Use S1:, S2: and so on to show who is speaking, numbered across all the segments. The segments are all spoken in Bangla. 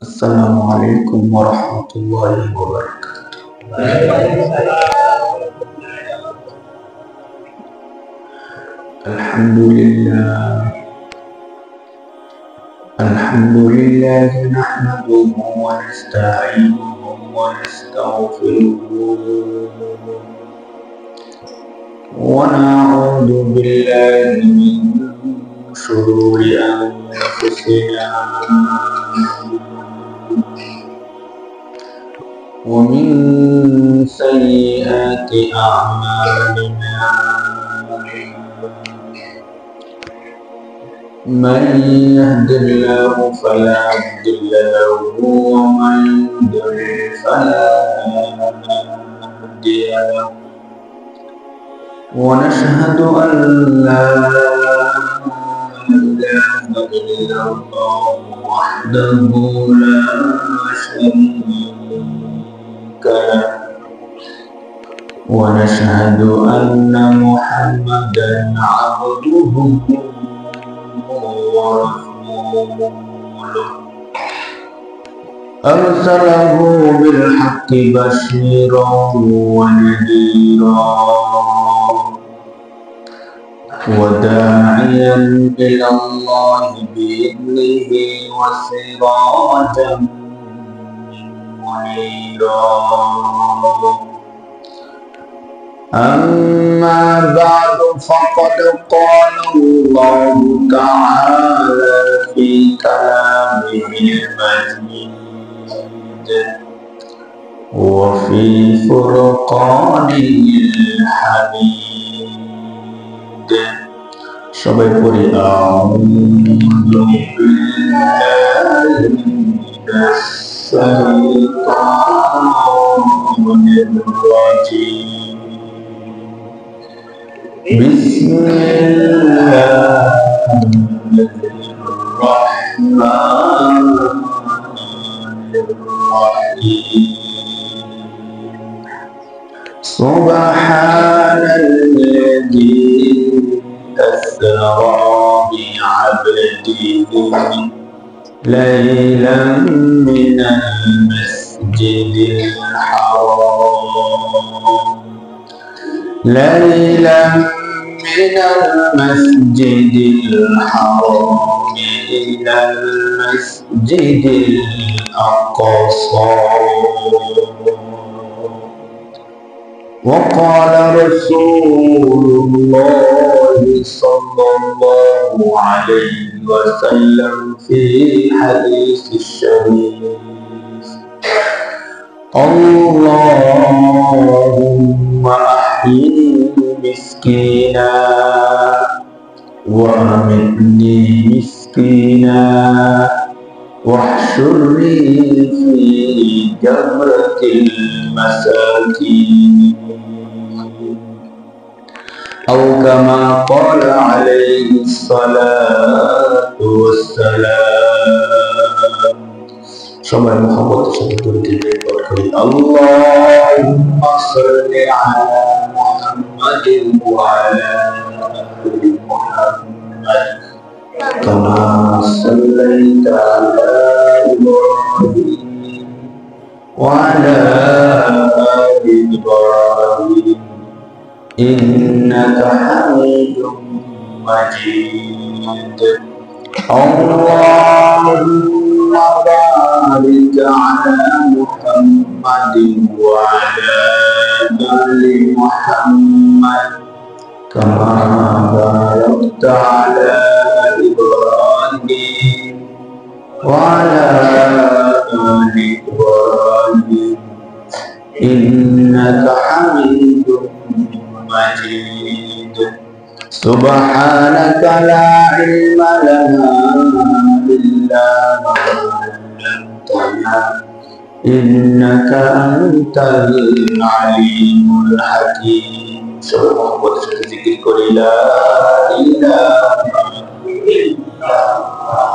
S1: السلام عليكم ورحمة الله وبركاته. الحمد لله نحمده ونستعينه ونستغفره ونعوذ بالله من شرور أنفسنا ومن سيئات أعمالنا من يهد الله فلا مضل له ومن يضلل فلا هادي له ونشهد أن لا إله إلا الله وحده لا شريك له ونشهد أن محمدا عبده ورسوله أرسله بالحق بشيرا ونذيرا وداعيا إلى الله بإذنه وسراجا منيرا أما بعد فقد قال الله تعالى في كلامه المجيد وفي فرقانه الحميد সবাই পড়ি আউযু বিল্লাহি মিনাশ শাইতানির রাজীম Bismillahirrahmanirrahim Subhanalladzi asra bi'abdihi laylan minal masjidil haram ليلا من المسجد الحرام إلى المسجد الأقصى وقال رسول الله صلى الله عليه وسلم في حديث الشريف اللهم أحيني مسكينا وأمتني مسكينا واحشرني في جمرة المساكين أو كما قال عليه الصلاة والسلام সবাই মুহাম্মদের সাথে দরুদ পড়ি আল্লাহুম্মা সাল্লি আলা মুহাম্মাদিন ওয়া আলা আলি মুহাম্মাদ কামা সাল্লাইতা আলা ইব্রাহিম ওয়া আলা আলি ইব্রাহিম ইন্নাকা হামিদুম মাজিদ اللهم بارك على محمد وعلى آل محمد كما باركت على إبراهيم وعلى آل إبراهيم إنك حميد مجيد سبحانك لا علم لنا إلا ما علمتنا إنك أنت العليم الحكيم سبحانك وتعالى لا إله إلا الله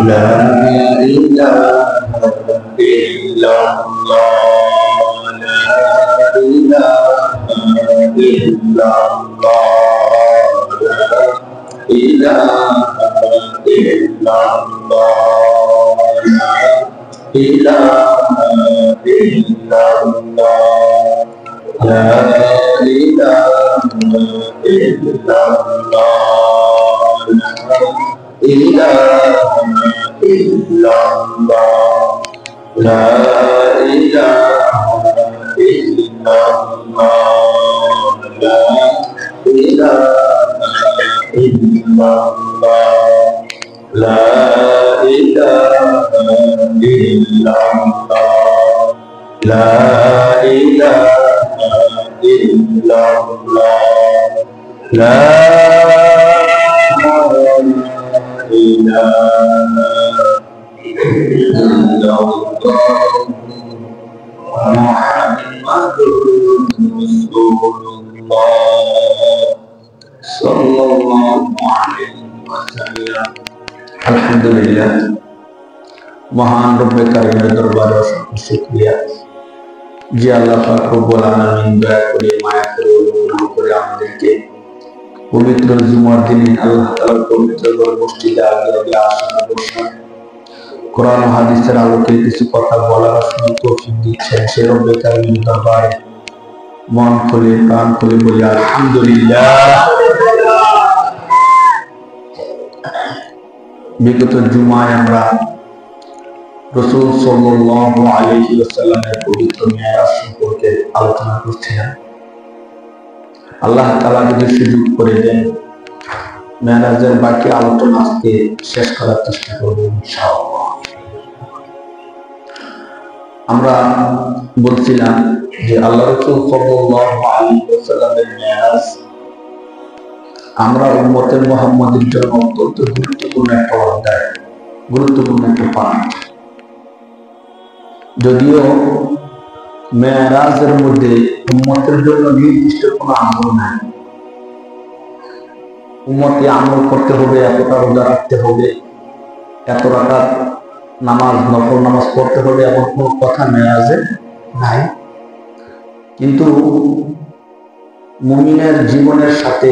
S1: لا إله إلا الله لا إله إلا الله لا إله إلا الله ইলাহা ইল্লাল্লাহ লা ইলাহা ইল্লাল্লাহ লা ইলাহা ইল্লাল্লাহ লা ইলাহা ইল্লাল্লাহ লা ইলাহা ইল্লাল্লাহ লা ইলাহা ইল্লাল্লাহ লা ইলাহা ইল্লাল্লাহ লা ইলাহা ইল্লাল্লাহ মুহাম্মাদুর রাসূলুল্লাহ সাল্লাল্লাহু আলাইহি ওয়াসাল্লাম। আলহামদুলিল্লাহ, মহান রব্বে কারীমের দরবারে অসংখ্য শুকরিয়া যে আল্লাহ পাক রব্বুল আলামিন দয়া করে মায়া করে অনুগ্রহ করে আমাদেরকে পবিত্র জুমার দিনে আল্লাহ তাআলার পবিত্র মসজিদে আগে আসার বসা কোরআন ও হাদিসের আলোকে কিছু কথা বলার তৌফিক দিচ্ছেন। সে রব্বে কারীমের দরবারে মন খুলে প্রাণ খুলে বলি আলহামদুলিল্লাহ। বিগত জুমায় আমরা রাসূল সাল্লাল্লাহু আলাইহি ওয়াসাল্লামের পবিত্র মেরাজ সম্পর্কে আলোচনা করছিলাম। আল্লাহ তাআলা যদি সুযোগ করে দেন, মেরাজের বাকি আলোচনা আজকে শেষ করার চেষ্টা করব ইনশাআল্লাহ। আমরা বলছিলাম যে আল্লাহ রাসূল সাল্লাল্লাহু আলাইহি ওয়াসাল্লামের মেরাজ আমরা উম্মতে মুহাম্মাদের জন্য অত্যন্ত গুরুত্বপূর্ণ একটা অধ্যায়, গুরুত্বপূর্ণ একটা পাঠ। যদিও মেরাজের মধ্যে উম্মতের জন্য নির্দিষ্ট কোনো আমল নাই, উম্মতে আমল করতে হবে, এতটা রোজা রাখতে হবে, এত রাকাত নামাজ নফল নামাজ পড়তে হবে, এমন কোনো কথা মেরাজে নাই। কিন্তু মুমিনের জীবনের সাথে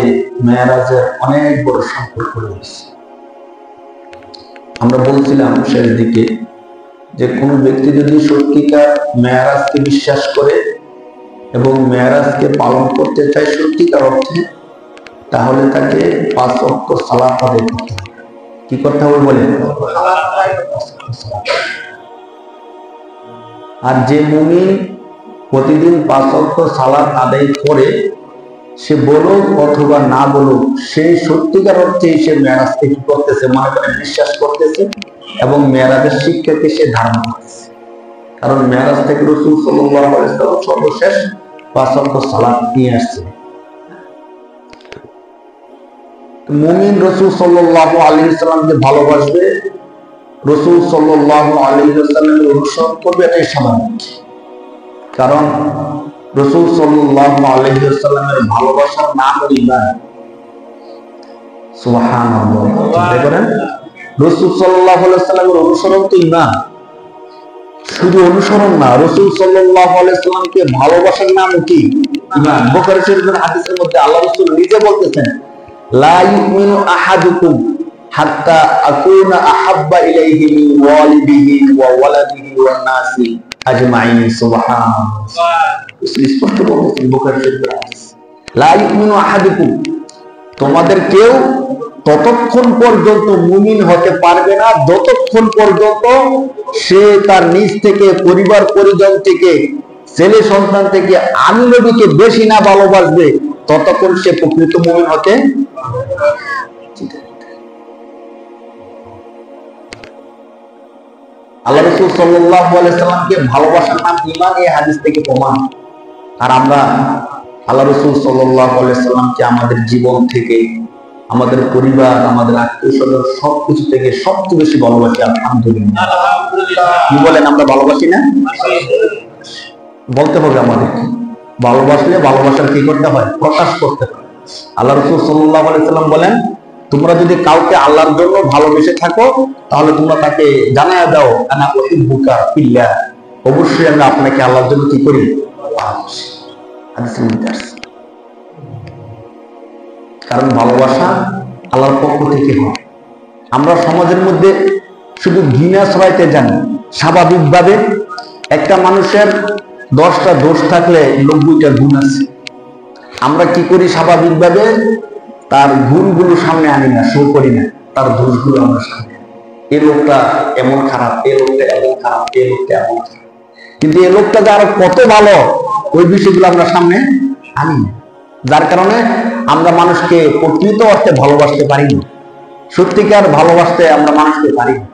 S1: মেরাজের অনেক বড় সম্পর্ক রয়েছে। আমরা বলছিলাম শেষ দিকে যে কোনো ব্যক্তি যদি সত্যিকার মেরাজকে বিশ্বাস করে এবং মেরাজকে পালন করতে চায় সত্যিকার অর্থে, তাহলে তাকে 5 ওয়াক্ত সালাত আদায় করতে হবে। কি করতে হবে বলে? আর যে মুমিন প্রতিদিন 5 ওয়াক্ত সালাত আদায় করে, সে বলুক অথবা না বলুক, সে সত্যিকার অর্থে সে মেরাজকে কি করতেছে, মনে করে বিশ্বাস করতেছে এবং মেরাজের শিক্ষাকে সে ধারণ করতেছে। কারণ মেরাজ থেকে রাসূল সাল্লাল্লাহু আলাইহি ওয়াসাল্লাম সর্বশেষ 5 ওয়াক্ত সালাত নিয়ে আসছে। মুমিন রাসূল সাল্লাল্লাহু আলাইহি ওয়াসাল্লামকে ভালোবাসবে, রাসূল সাল্লাল্লাহু আলাইহি ওয়াসাল্লামের অনুসরণ করবে, এটাই স্বাভাবিক। কারণ রাসূল সাল্লাল্লাহু আলাইহি ওয়াসাল্লামের ভালোবাসার নাম ঈমান। সুবহানাল্লাহ, দেখেন রাসূল সাল্লাল্লাহু আলাইহি ওয়াসাল্লামের অনুসরণ তো ঈমান। শুধু অনুসরণ না, রাসূল সাল্লাল্লাহু আলাইহি ওয়াসাল্লামকে ভালোবাসার নাম কি? ঈমান। বুখারী শরীফের হাদিসের মধ্যে আল্লাহ রাসূল নিজে বলতেছেন, লা ইউমিনু আহাদুকুম হাত্তা আকুনা আহাব্বা ইলাইহি মিন ওয়ালিদিহি ওয়া ওয়ালাদিহি ওয়ান নাসি আজমাইন। সুবহানাল্লাহ, স্পষ্ট বলতেছেন বুখারী শরীফের হাদিস, লা ইউমিনু আহাদুকুম, তোমাদের কেউ ততক্ষণ পর্যন্ত মুমিন হতে পারবে না যতক্ষণ পর্যন্ত সে তার নিজ থেকে, পরিবার পরিজন থেকে, ছেলে সন্তান থেকে আমি নবীকে বেশি না ভালোবাসবে, ততক্ষণ সে প্রকৃত মুমিন হতে। আল্লাহ রাসূল সাল্লাল্লাহু আলাইহি ওয়াসাল্লামকে ভালোবাসার নাম ঈমান, এই হাদিস থেকে প্রমাণ। আর আমরা আল্লাহ রাসূল সাল্লাল্লাহু আলাইহি ওয়াসাল্লামকে আমাদের জীবন থেকে, আমাদের পরিবার, আমাদের আত্মীয়স্বজন সবকিছু থেকে সবচেয়ে বেশি ভালোবাসি। আলহামদুলিল্লাহ, কি বলেন, আমরা ভালোবাসি না? বলতে হবে আমাদের, ভালোবাসলে ভালোবাসার কি করতে হয়? প্রকাশ করতে হয়। আল্লাহ রাসূল সাল্লাল্লাহু আলাইহি ওয়াসাল্লাম বলেন, তোমরা যদি কাউকে আল্লাহর জন্য ভালোবেসে থাকো, তাহলে তোমরা তাকে জানায়া দাও, আনা উহিব্বুকা ফিল্লাহ, অবশ্যই আমি আপনাকে আল্লাহর জন্য কি করি? ভালোবাসি। হাদিসের মধ্যে আছে। কারণ ভালোবাসা আল্লাহর পক্ষ থেকে হয়। আমরা সমাজের মধ্যে শুধু ঘৃণা ছড়াইতে জানি। স্বাভাবিকভাবে একটা মানুষের 10টা দোষ থাকলে 90টা গুণ আছে। আমরা কি করি? স্বাভাবিকভাবে তার গুণগুলো সামনে আনি না, শো করি না, তার দোষগুলো আমরা সামনে আনি। এই লোকটা এমন খারাপ, এই লোকটা এমন খারাপ, এই লোকটা এমন খারাপ, কিন্তু এই লোকটা যে আরো কত ভালো ওই বিষয়গুলো আমরা সামনে আনি না। যার কারণে আমরা মানুষকে প্রকৃত অর্থে ভালোবাসতে পারি না, সত্যিকার ভালোবাসতে আমরা মানুষকে পারি না।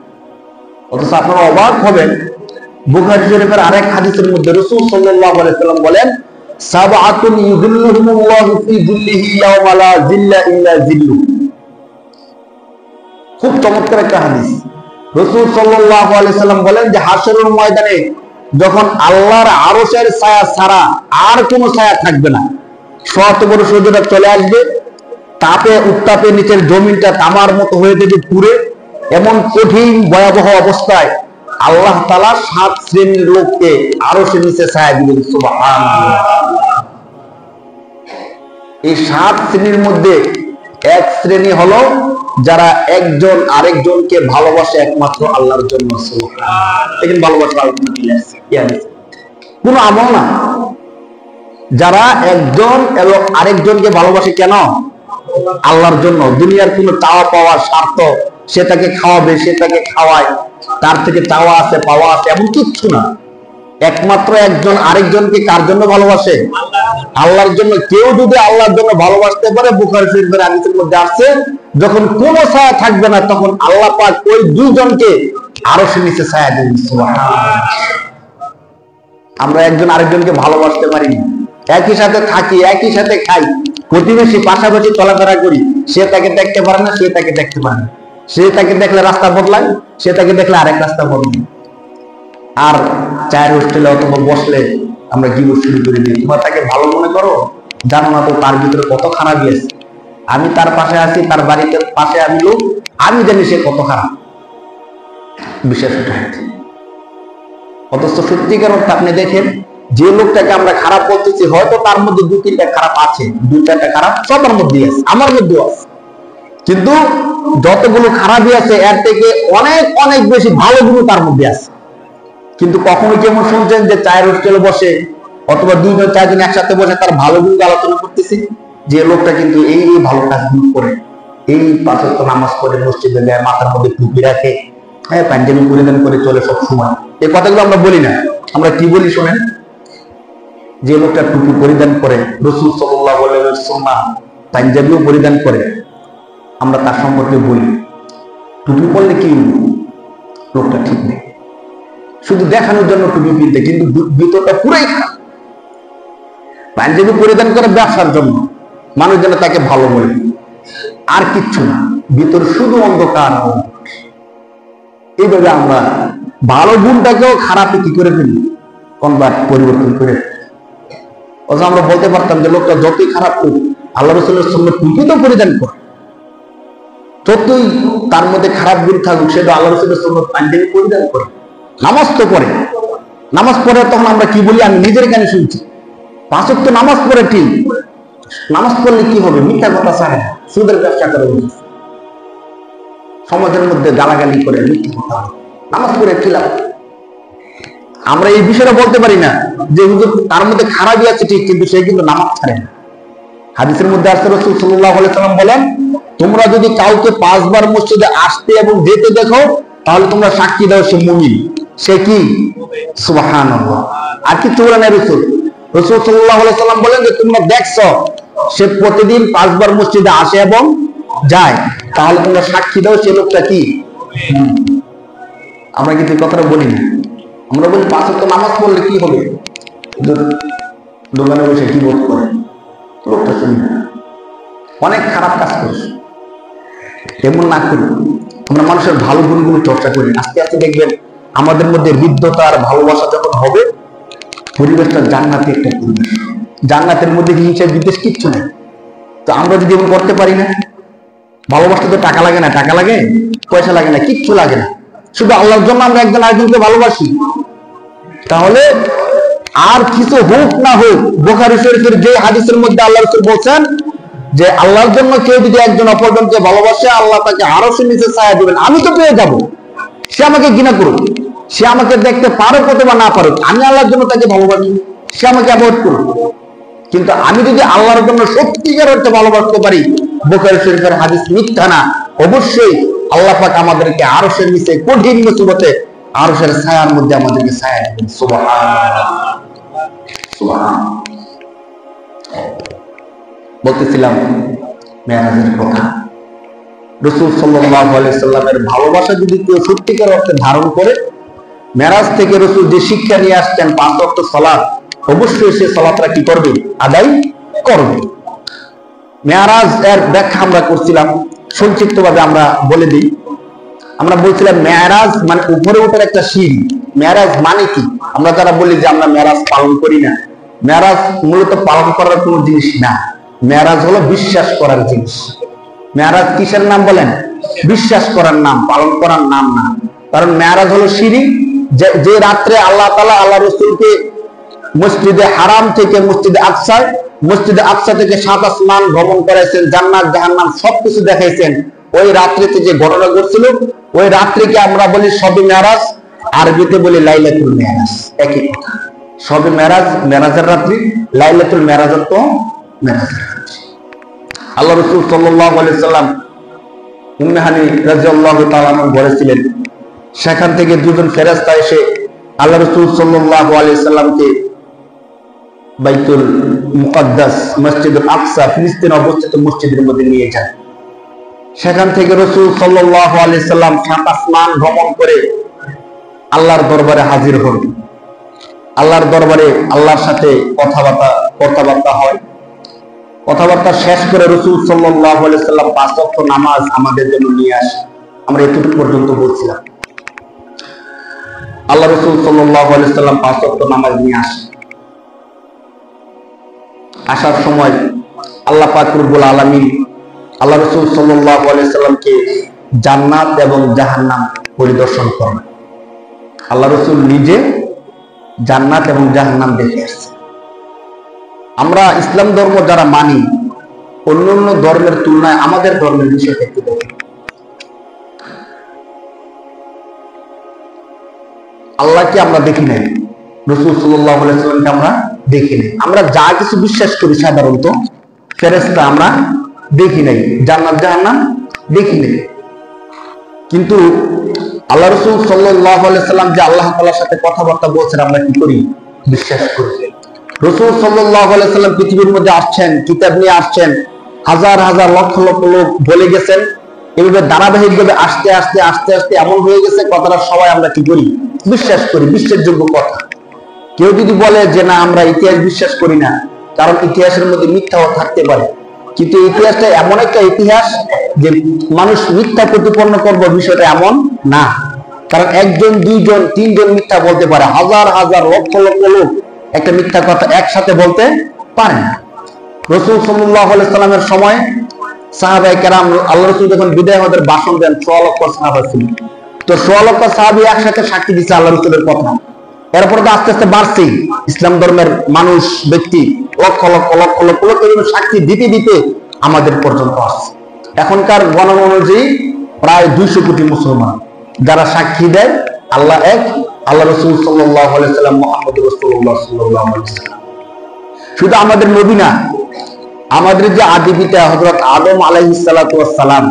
S1: অথচ আপনারা অবাক হবেন, বুখারী শরীফের আরেক হাদিসের মধ্যে রাসূল সাল্লাল্লাহু আলাইহি ওয়াসাল্লাম বলেন, সাবআতুন ইযিল্লুহুমুল্লাহু ফি যিল্লিহি ইয়াওমা লা যিল্লা ইল্লা যিল্লু। খুব চমৎকার একটা হাদিস। রাসূল সাল্লাল্লাহু আলাইহি ওয়াসাল্লাম বলেন যে হাশরের ময়দানে যখন আল্লাহর আরশের ছায়া ছাড়া আর কোনো ছায়া থাকবে না, শত বড় সূর্যটা চলে আসবে, তাপে উত্তাপে নিচের জমিনটা তামার মতো হয়ে যাবে পুড়ে, এমন কঠিন ভয়াবহ অবস্থায় আল্লাহ তাআলা 7 শ্রেণীর লোককে আরশের নিচে ছায়া দিবেন। সুবহানাল্লাহ। এই 7 শ্রেণীর মধ্যে এক শ্রেণী হলো যারা একজন আরেকজনকে ভালোবাসে একমাত্র আল্লাহর জন্য। সুবহানাল্লাহ। দেখেন ভালোবাসা কোনো আমল না। যারা একজন এবং আরেকজনকে ভালোবাসে কেন? আল্লাহর জন্য। দুনিয়ার কোনো চাওয়া পাওয়া স্বার্থ, সে তাকে খাওয়াবে, সে তাকে খাওয়ায়, তার থেকে চাওয়া আছে পাওয়া আছে এমন কিচ্ছু না। একমাত্র একজন আরেকজনকে কার জন্য ভালোবাসে? আল্লাহর জন্য। কেউ যদি আল্লাহর জন্য ভালোবাসতে পারে, বুখারী শরীফের হাদিসের মধ্যে আছে, যখন কোনো ছায়া থাকবে না তখন আল্লাহ পাক ওই দুইজনকে আরশের নিচে ছায়া দেবেন। সুবহানাল্লাহ। আমরা একজন আরেকজনকে ভালোবাসতে পারি না। একই সাথে থাকি, একই সাথে খাই, প্রতিবেশী, পাশাপাশি চলাফেরা করি, সে তাকে দেখতে পারে না, সে তাকে দেখতে পারে না। সে তাকে দেখলে রাস্তা বদলায়, সে তাকে দেখলে আরেক রাস্তা বদলায়। আর চায়ের হোস্টেলে অথবা বসলে আমরা কি শুরু করে দিই, তোমার তাকে ভালো মনে করো, জানো না তো তার ভিতরে কত খারাপই আছে। আমি তার পাশে আছি, তার বাড়িতে পাশে আমি লোক, আমি জানি সে কত খারাপ। বিশেষ অথচ সত্যিকার অর্থে আপনি দেখেন, যে লোকটাকে আমরা খারাপ বলতেছি হয়তো তার মধ্যে 2-3টা খারাপ আছে, 2-4টা খারাপ সবার মধ্যেই আছে, আমার মধ্যেও আছে, কিন্তু যতগুলো খারাপই আছে এর থেকে অনেক অনেক বেশি ভালো গুলো তার মধ্যে আছে। কিন্তু কখনো কি এমন শুনছেন যে চায়ের হোস্টেলে বসে অথবা 2-4 জন একসাথে বসে তার ভালো গুলো আলোচনা করতেছি, যে লোকটা কিন্তু এই ভালো কাজগুলো করে, এই 5 ওয়াক্ত নামাজ পড়ে, মসজিদে যায়, মাথার মধ্যে টুপি রাখে, হ্যাঁ পাঞ্জাবি পরিধান করে চলে সব সময়, এই কথাগুলো আমরা বলি না। আমরা কি বলি শোনেন, যে লোকটা টুপি পরিধান করে, রাসূল সাল্লাল্লাহু আলাইহি ওয়াসাল্লাম পাঞ্জাবিও পরিধান করে, আমরা তার সম্পর্কে বলি টুপি পরলে কি লোকটা ঠিক নেই, শুধু দেখানোর জন্য টুপি পিনতে, কিন্তু ভিতরটা পুরাই খারাপ। পাঞ্জাবি পরিধান করে ব্যবসার জন্য, মানুষ যেন তাকে ভালো বলে, আর কিচ্ছু না, ভিতর শুধু অন্ধকার। এইভাবে আমরা ভালো গুণটাকেও খারাপে কি করে ফেলি, কনভার্ট, পরিবর্তন করে। অথচ আমরা বলতে পারতাম যে লোকটা যতই খারাপ হোক, আল্লাহ রাসূলের সুন্নাত টুপি তো পরিধান করে, যতই তার মধ্যে খারাপ গুণ থাকুক, সে তো আল্লাহ রাসূলের সুন্নাত পাঞ্জাবি পরিধান করে, নামাজ তো পড়ে। নামাজ পড়ে তখন আমরা কি বলি, আমি নিজের কানে শুনছি, 5 ওয়াক্ত নামাজ পড়ে, ঠিক, নামাজ পড়লে কি হবে, মিথ্যা কথা ছাড়ে, সুদের ব্যবসা করে, সমাজের মধ্যে গালাগালি করে, মিথ্যা কথা, নামাজ পড়ে কি লাভ? আমরা এই বিষয়টা বলতে পারি না যে হুজুর তার মধ্যে খারাপই আছে ঠিক, কিন্তু সে কিন্তু নামাজ ছাড়ে না। হাদিসের মধ্যে আসছে রাসূল সাল্লাল্লাহু আলাইহি ওয়াসাল্লাম বলেন, তোমরা যদি কাউকে 5 বার মসজিদে আসতে এবং যেতে দেখো, তাহলে তোমরা সাক্ষী দাও সে মুমিন। সে কি? সুবহানাল্লাহ। আর কি বলেন রাসূল? রাসূল সাল্লাল্লাহু আলাইহি ওয়াসাল্লাম বলেন যে তোমরা দেখছো সে প্রতিদিন 5 বার মসজিদে আসে এবং যায়, তাহলে তোমরা সাক্ষী দাও সে লোকটা কি? আমরা কিন্তু এই কথাটা বলি না। আমরা বলি 5 ওয়াক্ত নামাজ পড়লে কি হবে, দোকানে বসে কি বোধ করে, লোকটা শুনি না, অনেক খারাপ কাজ করছে। এমন না করি, আমরা মানুষের ভালো গুণগুলো চর্চা করি। আস্তে আস্তে দেখবেন আমাদের মধ্যে হৃদ্যতা আর ভালোবাসা যখন হবে, পরিবেশটা জান্নাতি একটা পরিবেশ। জান্নাতের মধ্যে হিংসা বিদ্বেষ কিচ্ছু নেই। তো আমরা যদি এমন করতে পারি না, ভালোবাসতে তো টাকা লাগে না, টাকা লাগে, পয়সা লাগে না, কিচ্ছু লাগে না, শুধু আল্লাহর জন্য আমরা একজন আরেকজনকে ভালোবাসি, তাহলে আর কিছু হোক না হোক, বুখারী শরীফের যে হাদিসের মধ্যে আল্লাহ রাসূল বলেন যে আল্লাহর জন্য কেউ যদি একজন অপরজনকে ভালোবাসে, আল্লাহ তাকে আরশের নিচে ছায়া দিবেন, আমি তো পেয়ে যাব। সে আমাকে ঘৃণা করুক, সে আমাকে দেখতে পারুক অথবা না পারুক, আমি আল্লাহর জন্য তাকে ভালোবাসি, সে আমাকে অ্যাভয়েড করুক। কিন্তু আমি যদি আল্লাহর জন্য সত্যিকার অর্থে ভালোবাসতে পারি, বুখারী শরীফের হাদিস মিথ্যা না, অবশ্যই আল্লাহ পাক আমাদেরকে আরশের নিচে কঠিন মুসিবতে আরশের ছায়ার মধ্যে আমাদেরকে ছায়া দেবেন। সুবহানাল্লাহ, সুবহানাল্লাহ। বলতেছিলাম মেরাজের কথা। রাসূল সাল্লাল্লাহু আলাইহি সাল্লামের ভালোবাসা যদি কেউ সত্যিকার অর্থে ধারণ করে, মেরাজ থেকে রাসূল যে শিক্ষা নিয়ে আসছেন 5 ওয়াক্ত সালাত, অবশ্যই সে সালাতটা কি করবে? আদায় করবে। মেরাজ এর ব্যাখ্যা আমরা করছিলাম, সংক্ষিপ্তভাবে আমরা বলে দিই। আমরা বলছিলাম মেরাজ মানে উপরে ওঠার একটা সিঁড়ি। মেরাজ মানে কি? আমরা যারা বলি যে আমরা মেরাজ পালন করি না, মেরাজ মূলত পালন করার কোনো জিনিস না। মেরাজ হলো বিশ্বাস করার জিনিস। মেরাজ কিসের নাম বলেন? বিশ্বাস করার নাম, পালন করার নাম না। কারণ মেরাজ হলো সিঁড়ি, যে রাত্রে আল্লাহ তাআলা আল্লাহ রাসূলকে মসজিদে হারাম থেকে মসজিদে আকসা থেকে 7 আসমান ভ্রমণ করাইছেন, জান্নাত জাহান্নাম সবকিছু দেখাইছেন। ওই রাত্রিতে যে ঘটনা ঘটছিল, ওই রাত্রিকে আমরা বলি শবে মেরাজ, আরবিতে বলি লাইলাতুল মেরাজ। একই কথা, শবে মেরাজ মেরাজের রাত্রি, লাইলাতুল মেরাজ তো মেরাজের রাত্রি। আল্লাহ রাসূল সাল্লাল্লাহু আলাইহি সাল্লাম উম্মে হানি রাদিয়াল্লাহু তাআলা বলেছিলেন, সেখান থেকে দুজন ফেরেশতা এসে আল্লাহ রাসূল সাল্লাল্লাহু আলাইহি সাল্লামকে বাইতুল মুকাদ্দাস মসজিদুল আকসা ফিলিস্তিনে অবস্থিত মসজিদের মধ্যে নিয়ে যান। সেখান থেকে রাসূল সাল্লাল্লাহু আলাইহি সাল্লাম 7 আসমান ভ্রমণ করে আল্লাহর দরবারে হাজির হন। আল্লাহর দরবারে আল্লাহর সাথে কথাবার্তা হয়। কথাবার্তা শেষ করে রাসূল সাল্লাল্লাহু আলাইহি সাল্লাম 5 ওয়াক্ত নামাজ আমাদের জন্য নিয়ে আসে। আমরা এতটুকু পর্যন্ত বলছিলাম। আল্লাহ রাসূল সাল্লাল্লাহু আলাইহি সাল্লাম 5 ওয়াক্ত নামাজ নিয়ে আসে। আসার সময় আল্লাহ পাক রব্বুল আলামিন আল্লাহ রাসূল সাল্লাল্লাহু আলাইহি সাল্লামকে জান্নাত এবং জাহান্নাম পরিদর্শন করেন। আল্লাহ রাসূল নিজে জান্নাত এবং জাহান্নাম দেখে আসছেন। আমরা ইসলাম ধর্ম যারা মানি, অন্যান্য ধর্মের তুলনায় আমাদের ধর্মের বিষয়টা একটু দেখি। আল্লাহকে আমরা দেখি নাই, রাসূল সাল্লাল্লাহু আলাইহি সাল্লামকে আমরা দেখি নাই। আমরা যা কিছু বিশ্বাস করি সাধারণত, ফেরেশতা আমরা দেখি নাই, জান্নাত জাহান্নাম দেখি নাই। কিন্তু আল্লাহ রাসূল সাল্লাল্লাহু আলাইহি সাল্লাম যে আল্লাহ তাআলার সাথে কথাবার্তা বলছেন, আমরা কি করি? বিশ্বাস করি। রাসূল সাল্লাল্লাহু আলাইহি সাল্লাম পৃথিবীর মধ্যে আসছেন, কিতাব নিয়ে আসছেন, হাজার হাজার লক্ষ লক্ষ লোক বলে গেছেন। এইভাবে ধারাবাহিকভাবে আস্তে আস্তে আস্তে আস্তে এমন হয়ে গেছে, কথাটা সবাই আমরা কি করি? বিশ্বাস করি, বিশ্বাসযোগ্য কথা। কেউ যদি বলে যে না আমরা ইতিহাস বিশ্বাস করি না, কারণ ইতিহাসের মধ্যে মিথ্যাও থাকতে পারে, কিন্তু ইতিহাসটা এমন একটা ইতিহাস যে মানুষ মিথ্যা প্রতিপন্ন করবে, বিষয়টা এমন না। কারণ একজন, দুইজন, তিনজন মিথ্যা বলতে পারে, হাজার হাজার লক্ষ লক্ষ লোক একটা মিথ্যা কথা একসাথে বলতে পারে না। রাসূল সাল্লাল্লাহু আলাইহি সাল্লামের সময় সাহাবায়ে কেরাম, আল্লাহ রাসূল যখন বিদায় হওয়ার ভাষণ দেন, 100 লক্ষ সাহাবা ছিল। তো 100 লক্ষ সাহাবী একসাথে সাক্ষী দিচ্ছে আল্লাহ রাসূলের কথা। এরপরে তো আস্তে আস্তে বাড়ছেই, ইসলাম ধর্মের মানুষ, ব্যক্তি লক্ষ লক্ষ লক্ষ লক্ষ লক্ষ সাক্ষী দিতে দিতে আমাদের পর্যন্ত আসছে। এখনকার গণনা অনুযায়ী প্রায় 200 কোটি মুসলমান যারা সাক্ষী দেয় আল্লাহ এক, আল্লাহ রাসূল সাল্লাল্লাহু আলাইহি সাল্লাম মুহাম্মদুর রাসূলুল্লাহ সাল্লাল্লাহু আলাইহি সাল্লাম। শুধু আমাদের নবী না, আমাদের যে আদি পিতা হযরত আদম আলাইহিস সালাতু ওয়াস সালাম,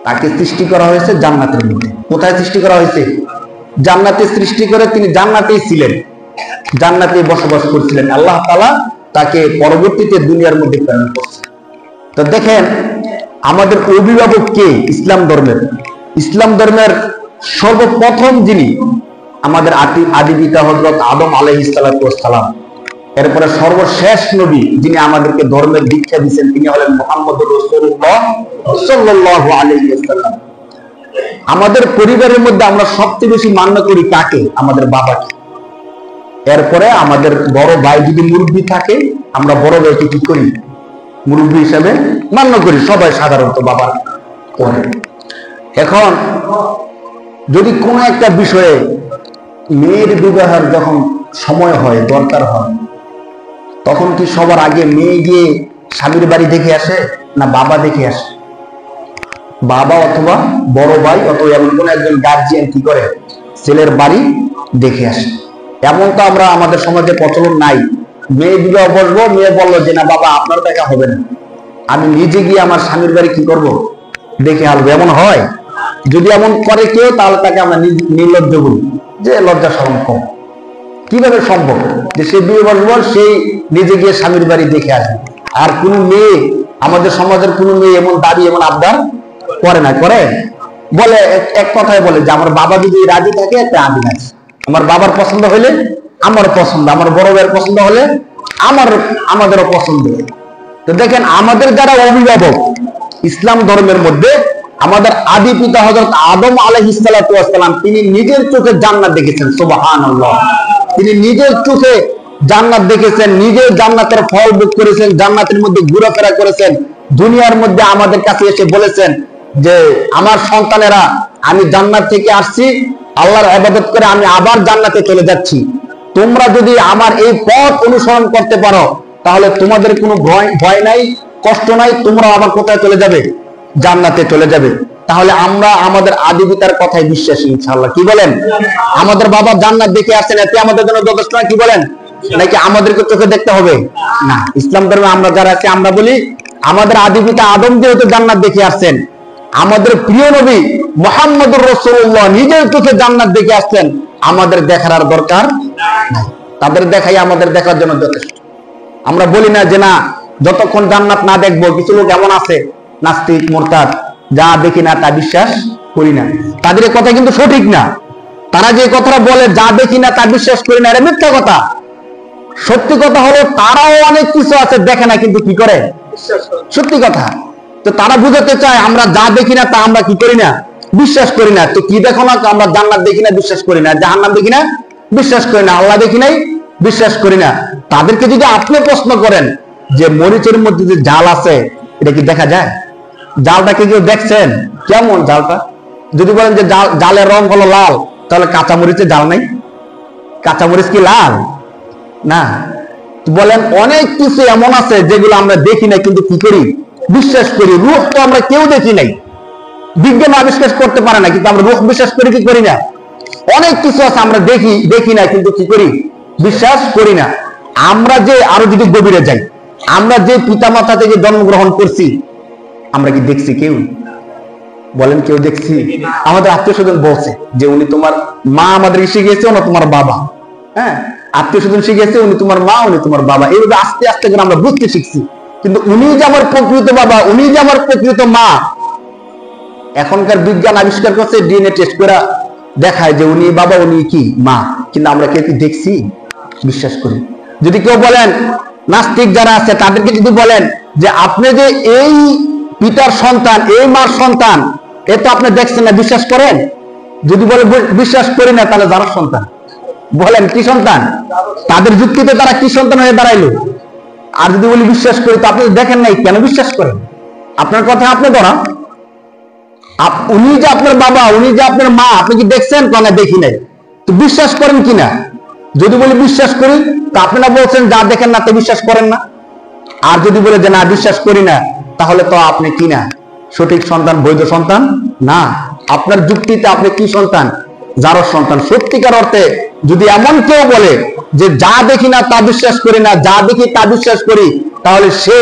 S1: তাকে সৃষ্টি করা হয়েছে জান্নাতের মধ্যে। কোথায় সৃষ্টি করা হয়েছে? জান্নাতে সৃষ্টি করে তিনি জান্নাতেই ছিলেন, জান্নাতেই বসবাস করছিলেন। আল্লাহ তাআলা তাকে পরবর্তীতে দুনিয়ার মধ্যে প্রেরণ করছেন। তো দেখেন, আমাদের অভিভাবক কে? ইসলাম ধর্মের। ইসলাম ধর্মের সর্বপ্রথম যিনি আমাদের আদি পিতা হযরত আদম আলাইহিস সালাতু ওয়াস সালাম। এরপরে সর্বশেষ নবী যিনি আমাদেরকে ধর্মের দীক্ষা দিয়েছেন, তিনি হলেন মুহাম্মদুর রাসূলুল্লাহ সাল্লাল্লাহু আলাইহি ওয়াসাল্লাম। আমাদের পরিবারের মধ্যে আমরা সবচেয়ে বেশি মান্য করি কাকে? আমাদের বাবাকে। এরপরে আমাদের বড় ভাই যদি মুরব্বী থাকে, আমরা বড় ভাইকে কি করি? মুরব্বী হিসাবে মান্য করি, সবাই সাধারণত বাবার পরে। এখন যদি কোনো একটা বিষয়ে মেয়ের বিবাহের যখন সময় হয়, দরকার হয়, তখন কি সবার আগে মেয়ে গিয়ে স্বামীর বাড়ি দেখে আসে না বাবা দেখে আসে? বাবা অথবা বড় ভাই অথবা এমন কোন একজন গার্জিয়ান কি করে, ছেলের বাড়ি দেখে আসে। এমন তো আমরা আমাদের সমাজে প্রচলন নাই। মেয়ে বিবাহ বসবো, মেয়ে বললো যে না বাবা আপনার দেখা হবে না, আমি নিজে গিয়ে আমার স্বামীর বাড়ি কি করব, দেখে আসবো। এমন হয়? যদি এমন করে কেউ, তাহলে তাকে আমরা নির্লজ্জ বলি, যে লজ্জা শরম কম। কিভাবে সম্ভব যে সে বিয়ে বসবো, সেই নিজে গিয়ে স্বামীর বাড়ি দেখে আসবে? আর কোন মেয়ে, আমাদের সমাজের কোন মেয়ে এমন দাবি, এমন আবদার করে না। করে বলে এক কথায় বলে যে আমার বাবা যদি রাজি থাকে তা আমি আছি, আমার বাবার পছন্দ হলে আমার পছন্দ, আমার বড় ভাইয়ের পছন্দ হলে আমাদেরও পছন্দ। তো দেখেন, আমাদের যারা অভিভাবক ইসলাম ধর্মের মধ্যে, আমাদের আদি পিতা হযরত আদম আলাইহিস সালাতু ওয়াস সালাম, তিনি নিজের চোখে জান্নাত দেখেছেন। সুবহানাল্লাহ। তিনি নিজের চোখে জান্নাত দেখেছেন, নিজে জান্নাতের ফল ভোগ করেছেন, জান্নাতের মধ্যে ঘোরাফেরা করেছেন। দুনিয়ার মধ্যে আমাদের কাছে এসে বলেছেন যে আমার সন্তানেরা, আমি জান্নাত থেকে আসছি, আল্লাহর ইবাদত করে আমি আবার জান্নাতে চলে যাচ্ছি। তোমরা যদি আমার এই পথ অনুসরণ করতে পারো, তাহলে তোমাদের কোনো ভয় নাই, কষ্ট নাই, তোমরা আবার কোথায় চলে যাবে? জান্নাতে চলে যাবে। তাহলে আমরা আমাদের আদি পিতার কথায় বিশ্বাসী ইনশাআল্লাহ। কি বলেন? আমাদের বাবা জান্নাত দেখে আসছেন, এতে আমাদের জন্য যথেষ্ট না? কি বলেন? নাকি আমাদেরকে চোখে দেখতে হবে? না। ইসলাম ধর্মে আমরা যারা আছি, আমরা বলি আমাদের আদি পিতা আদম যেহেতু জান্নাত দেখে আসছেন, আমাদের প্রিয় নবী মুহাম্মদুর রাসূলুল্লাহ নিজের চোখে জান্নাত দেখে আসছেন, আমাদের দেখার আর দরকার নাই। তাদের দেখাই আমাদের দেখার জন্য যথেষ্ট। আমরা বলি না যে না, যতক্ষণ জান্নাত না দেখবো। কিছু লোক এমন আছে, নাস্তিক, মুরতাদ, যা দেখি না তা বিশ্বাস করি না। তাদের কথা কিন্তু সঠিক না। তারা যে কথাটা বলে যা দেখি না তা বিশ্বাস করি না, এটা মিথ্যা কথা। সত্যি কথা হলো তারাও অনেক কিছু আছে দেখে না, কিন্তু কি করে? সত্যি কথা। তো তারা বুঝাতে চায় আমরা যা দেখি না তা আমরা কি করি না, বিশ্বাস করি না। তো কি দেখো না? আমরা জান্নাত দেখি না, বিশ্বাস করি না। জাহান্নাম দেখি না, বিশ্বাস করি না। আল্লাহ দেখি নাই, বিশ্বাস করি না। তাদেরকে যদি আপনি প্রশ্ন করেন যে মরিচের মধ্যে যে জাল আছে, এটা কি দেখা যায়? জালটাকে কেউ দেখছেন? কেমন জালটা? যদি বলেন যে জালের রং হলো লাল, তাহলে কাঁচা মরিচের জাল নাই? কাঁচা মরিচ কি লাল? না। বলেন অনেক কিছু এমন আছে যেগুলো আমরা দেখি না, কিন্তু কি করি? বিশ্বাস করি। রূহ তো আমরা কেউ দেখি নাই, বিজ্ঞান আবিষ্কার করতে পারে না, কিন্তু আমরা রূহ বিশ্বাস করি কি করি না? অনেক কিছু আছে আমরা দেখি না, কিন্তু কি করি? বিশ্বাস করি না। আমরা যে আরো যদি গভীরে যাই, আমরা যে পিতামাতা থেকে জন্মগ্রহণ করছি, আমরা কি দেখছি কেউ? বলেন কেউ দেখছি? আমাদের আত্মীয় স্বজন বলছে যে উনি তোমার মা, আমাদের শিখিয়েছে ওনা তোমার বাবা। হ্যাঁ, আত্মীয় স্বজন শিখিয়েছে উনি তোমার মা, উনি তোমার বাবা। এইভাবে আস্তে আস্তে করে আমরা বুঝতে শিখছি, কিন্তু উনি যে আমার প্রকৃত বাবা, উনি যে আমার প্রকৃত মা, এখনকার বিজ্ঞান আবিষ্কার করছে, ডিএনএ টেস্ট করে দেখায় যে উনি বাবা, উনি কি মা। কিন্তু আমরা কেউ কি দেখছি? বিশ্বাস করি। যদি কেউ বলেন, নাস্তিক যারা আছে তাদেরকে যদি বলেন যে আপনি যে এই পিতার সন্তান, এই মার সন্তান, এ তো আপনি দেখছেন না, বিশ্বাস করেন? যদি বলে বিশ্বাস করি না, তাহলে যারা সন্তান, বলেন কি সন্তান? তাদের যুক্তিতে তারা কি সন্তান হয়ে দাঁড়াইলো? আর যদি বলি বিশ্বাস করি, তো আপনি দেখেন নাই, কেন বিশ্বাস করেন? আপনার কথা আপনি ধরা, উনি যে আপনার বাবা, উনি যে আপনার মা, আপনি কি দেখছেন? কেন দেখি নাই। তো বিশ্বাস করেন কিনা? যদি বলি বিশ্বাস করি, তা আপনারা বলছেন যা দেখেন না তা বিশ্বাস করেন না। আর যদি বলে যে না বিশ্বাস করি না, তাহলে তো আপনি কি না সঠিক সন্তান, বৈধ সন্তান না। আপনার যুক্তিতে আপনি কি সন্তান? যার সন্তান। সত্যিকার অর্থে যদি এমন কেউ বলে যে যা দেখি না তা বিশ্বাস করি না, যা দেখি তা বিশ্বাস করি, তাহলে সে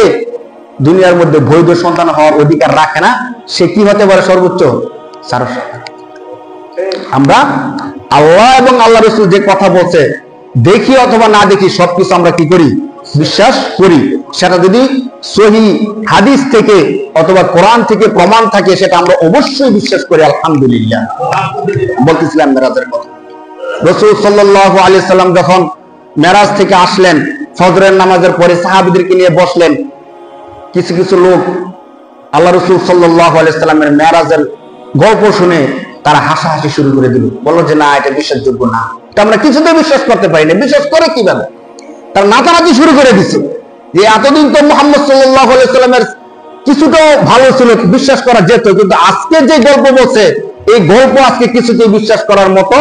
S1: দুনিয়ার মধ্যে বৈধ সন্তান হওয়ার অধিকার রাখে না। সে কি হতে পারে? সর্বোচ্চ সারস। আমরা আল্লাহ এবং আল্লাহ রাসূল যে কথা বলছে, দেখি অথবা না দেখি, সবকিছু আমরা কি করি? বিশ্বাস করি। সেটা যদি সহিহ হাদিস থেকে অথবা কোরআন থেকে প্রমাণ থাকে, সেটা আমরা অবশ্যই বিশ্বাস করি। আলহামদুলিল্লাহ। বলতেছিলাম মেরাজের কথা। রাসূল সাল্লাল্লাহু আলাইহি সাল্লাম যখন মেরাজ থেকে আসলেন, ফজরের নামাজের পরে সাহাবীদেরকে নিয়ে বসলেন। কিছু কিছু লোক আল্লাহ রাসূল সাল্লাল্লাহু আলাইহি সাল্লামের মেরাজের গল্প শুনে তারা হাসাহাসি শুরু করে দিল, বলল যে না, এটা বিশ্বাসযোগ্য না, এটা আমরা কিছুতেই বিশ্বাস করতে পারি না। বিশ্বাস করে কিভাবে? তারা নাচানাচি শুরু করে দিচ্ছে যে এতদিন তো মুহাম্মদ সাল্লাল্লাহু আলাইহি সাল্লামের কিছুটাও ভালো ছিল, বিশ্বাস করা যেত, কিন্তু আজকে যে গল্প বলছে, এই গল্প আজকে কিছুতেই বিশ্বাস করার মতো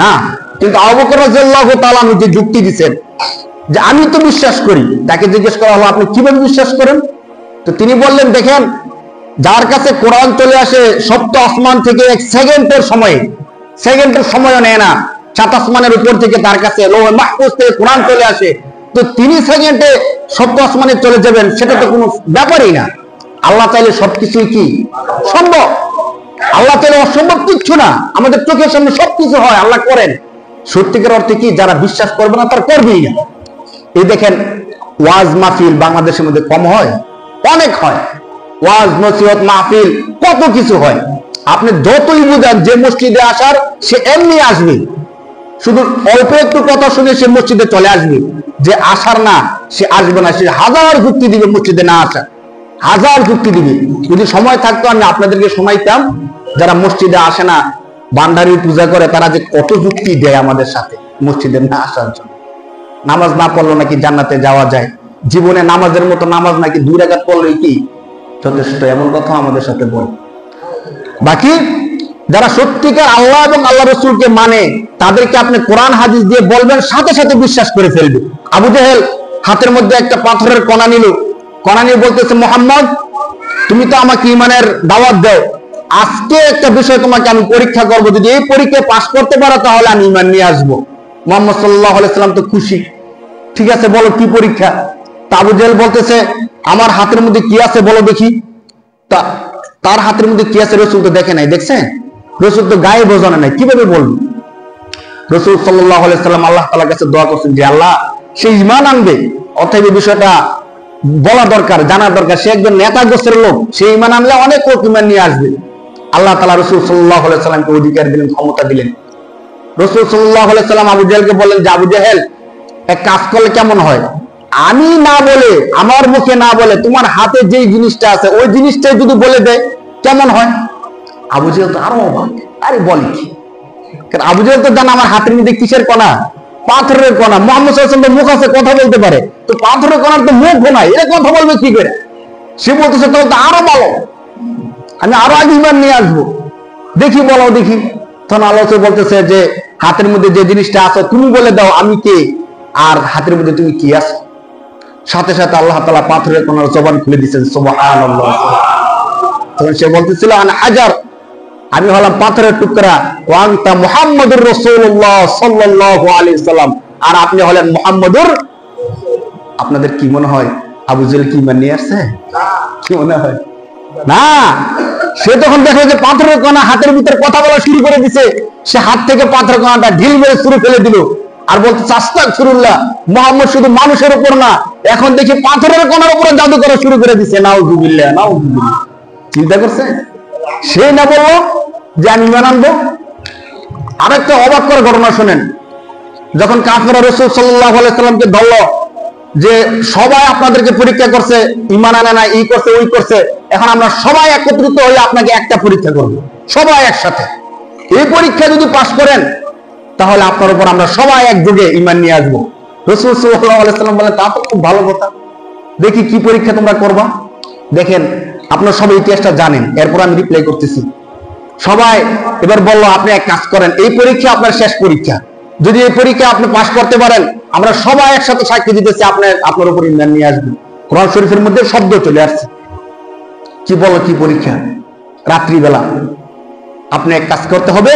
S1: না। কিন্তু আবু বকর রাদিয়াল্লাহু তাআলা যে যুক্তি দিচ্ছেন যে আমি তো বিশ্বাস করি, তাকে জিজ্ঞেস করা হলো আপনি কিভাবে বিশ্বাস করেন? তো তিনি বললেন, দেখেন যার কাছে কোরআন চলে আসে সপ্ত আসমান থেকে এক সেকেন্ডের সময়ও নেয় না, সাত আসমানের উপর থেকে তার কাছে লৌহে মাহফুজ থেকে কোরআন চলে আসে, তো তিনি সেকেন্ডে সপ্ত আসমানে চলে যাবেন, সেটা তো কোনো ব্যাপারই না। আল্লাহ চাইলে সবকিছুই কি সম্ভব। আল্লাহ চাইলে অসম্ভব কিচ্ছু না, আমাদের চোখের সামনে সবকিছু হয়, আল্লাহ করেন। সত্যিকার অর্থে কি যারা বিশ্বাস করবে না তার করবেই না। এই দেখেন ওয়াজ মাহফিল বাংলাদেশের মধ্যে কম হয়? অনেক হয়। ওয়াজ নসিহত মাহফিল কত কিছু হয়। আপনি যতই বুঝান যে মসজিদে আসার, সে এমনি আসবে, শুধু অল্প একটু কথা শুনে সে মসজিদে চলে আসবে। যে আসার না, সে আসবে না, সে হাজার যুক্তি দিবে মসজিদে না আসা, হাজার যুক্তি দিবে। যদি সময় থাকতো আমি আপনাদেরকে শোনাইতাম, যারা মসজিদে আসে না, ভান্ডারি পূজা করে, তারা যে কত যুক্তি দেয় আমাদের সাথে মসজিদে না আসার জন্য। নামাজ না পড়লো নাকি জান্নাতে যাওয়া যায়, জীবনে নামাজের মতো নামাজ নাকি 2 রাকাত পড়লেই কি যথেষ্ট, এমন কথা আমাদের সাথে বলে। বাকি যারা সত্যিকার আল্লাহ এবং আল্লাহ রসুলকে মানে, তাদেরকে আপনি কোরআন হাদিস দিয়ে বলবেন, সাথে সাথে বিশ্বাস করে ফেলবে। আবু জেহেল হাতের মধ্যে একটা পাথরের কণা নিল, কণা নিয়ে বলতেছে, মোহাম্মদ তুমি তো আমাকে ঈমানের দাওয়াত দাও, আজকে একটা বিষয় তোমাকে আমি পরীক্ষা করব, যদি এই পরীক্ষায় পাস করতে পারো তাহলে আমি ঈমান নিয়ে আসবো। মুহাম্মদ সাল্লাল্লাহু আলাইহি সাল্লাম তো খুশি, ঠিক আছে বলো কি পরীক্ষা। আবু জেহেল বলতেছে, আমার হাতের মধ্যে কি আছে বলো দেখি। তার হাতের মধ্যে কি আছে রসুল তো দেখে নাই, দেখছেন? রসুল তো গায়ে বোঝানো নাই, কিভাবে বলবো? রসুল সাল্লাল্লাহু আলাইহি সাল্লাম আল্লাহ তাআলার কাছে দোয়া করছেন যে আল্লাহ, সে ঈমান আনবে, অতএব এই বিষয়টা বলা দরকার, জানা দরকার, সে একজন নেতা গোছের লোক, সে ঈমান আনলে অনেক লোক ঈমান নিয়ে আসবে। আল্লাহ তাআলা রসুল সাল্লাল্লাহু আলাইহি সাল্লামকে অধিকার দিলেন, ক্ষমতা দিলেন। রসুল সাল্লাল্লাহু আলাইহি সাল্লাম আবু জেহেলকে বললেন যে আবু জেহেল, এক কাজ করলে কেমন হয়, আমি না বলে, আমার মুখে না বলে, তোমার হাতে যেই জিনিসটা আছে ওই জিনিসটাই যদি বলে দেয় কেমন হয়? আবু জেহেল তো আরো অবাক, আরে বলে কি? কারণ আবু জেহেল তো জানা আমার হাতের মধ্যে কিসের কণা, পাথরের কণা। মুহাম্মদ সাল্লাল্লাহু আলাইহি ওয়াসাল্লাম মুখ আছে, কথা বলতে পারে, তো পাথরের কণার তো মুখ নাই, এরা কথা বলবে কি করে? সে বলতেছে তাহলে তো আরো বলো, আমি আরো আগে ঈমান নিয়ে আসবো, দেখি বলো দেখি। তখন আল্লাহ বলতেছে যে হাতের মধ্যে যে জিনিসটা আছে তুমি বলে দাও আমি কে, আর হাতের মধ্যে তুমি কি আছো। সাথে সাথে আল্লাহ তাআলা পাথরের কণার জবান খুলে দিয়েছেন, সুবহানাল্লাহ। তখন সে বলতেছিল আনা হাজার, আমি হলাম পাথরের টুকরা, ওয়া আনতা মুহাম্মাদুর রাসূলুল্লাহ সাল্লাল্লাহু আলাইহি সাল্লাম, আর আপনি হলেন মুহাম্মাদুর। আপনাদের কি মনে হয় আবু জেহেল কি ঈমান নিয়ে আসছে? কি মনে হয়? না, সে তখন দেখলো যে পাথরের কণা হাতের ভিতরে কথা বলা শুরু করে দিছে, সে হাত থেকে পাথরের কণাটা ঢিল মেরে ছুঁড়ে ফেলে দিল, আর বলতে আস্তাগফিরুল্লাহ, মুহাম্মদ শুধু মানুষের উপর না, এখন দেখি পাথরের কণার উপরে জাদু করা শুরু করে দিছে। নাউযুবিল্লাহ, নাউযুবিল্লাহ। চিন্তা করছে? সে না বললো যে আমি ঈমান আনবো। আরেকটা অবাক করা ঘটনা শুনেন, যখন কাফেররা রাসূল সাল্লাল্লাহু আলাইহি সাল্লামকে ধরল যে সবাই আপনাদেরকে পরীক্ষা করছে, ঈমান আনে না, ই করছে ওই করছে, এখন আমরা সবাই একত্রিত হয়ে আপনাকে একটা পরীক্ষা করব, সবাই একসাথে। এই পরীক্ষা যদি পাস করেন তাহলে আপনার উপর আমরা সবাই একযোগে ঈমান নিয়ে আসবো। রাসূল সাল্লাল্লাহু আলাইহি সাল্লাম বলেন তা তো খুব ভালো কথা, দেখি কি পরীক্ষা তোমরা করবা। দেখেন আপনারা সবাই ইতিহাসটা জানেন, এরপর আমি রিপ্লাই করতেছি। সবাই এবার বললো আপনি এক কাজ করেন, এই পরীক্ষা আপনার শেষ পরীক্ষা, যদি এই পরীক্ষা আপনি পাস করতে পারেন আমরা সবাই একসাথে সাক্ষী দিতেছি আপনার উপর ঈমান নিয়ে আসবে। কোরআন শরীফের মধ্যে শব্দ চলে আসছে। কি বলো কি পরীক্ষা? রাত্রিবেলা আপনি এক কাজ করতে হবে,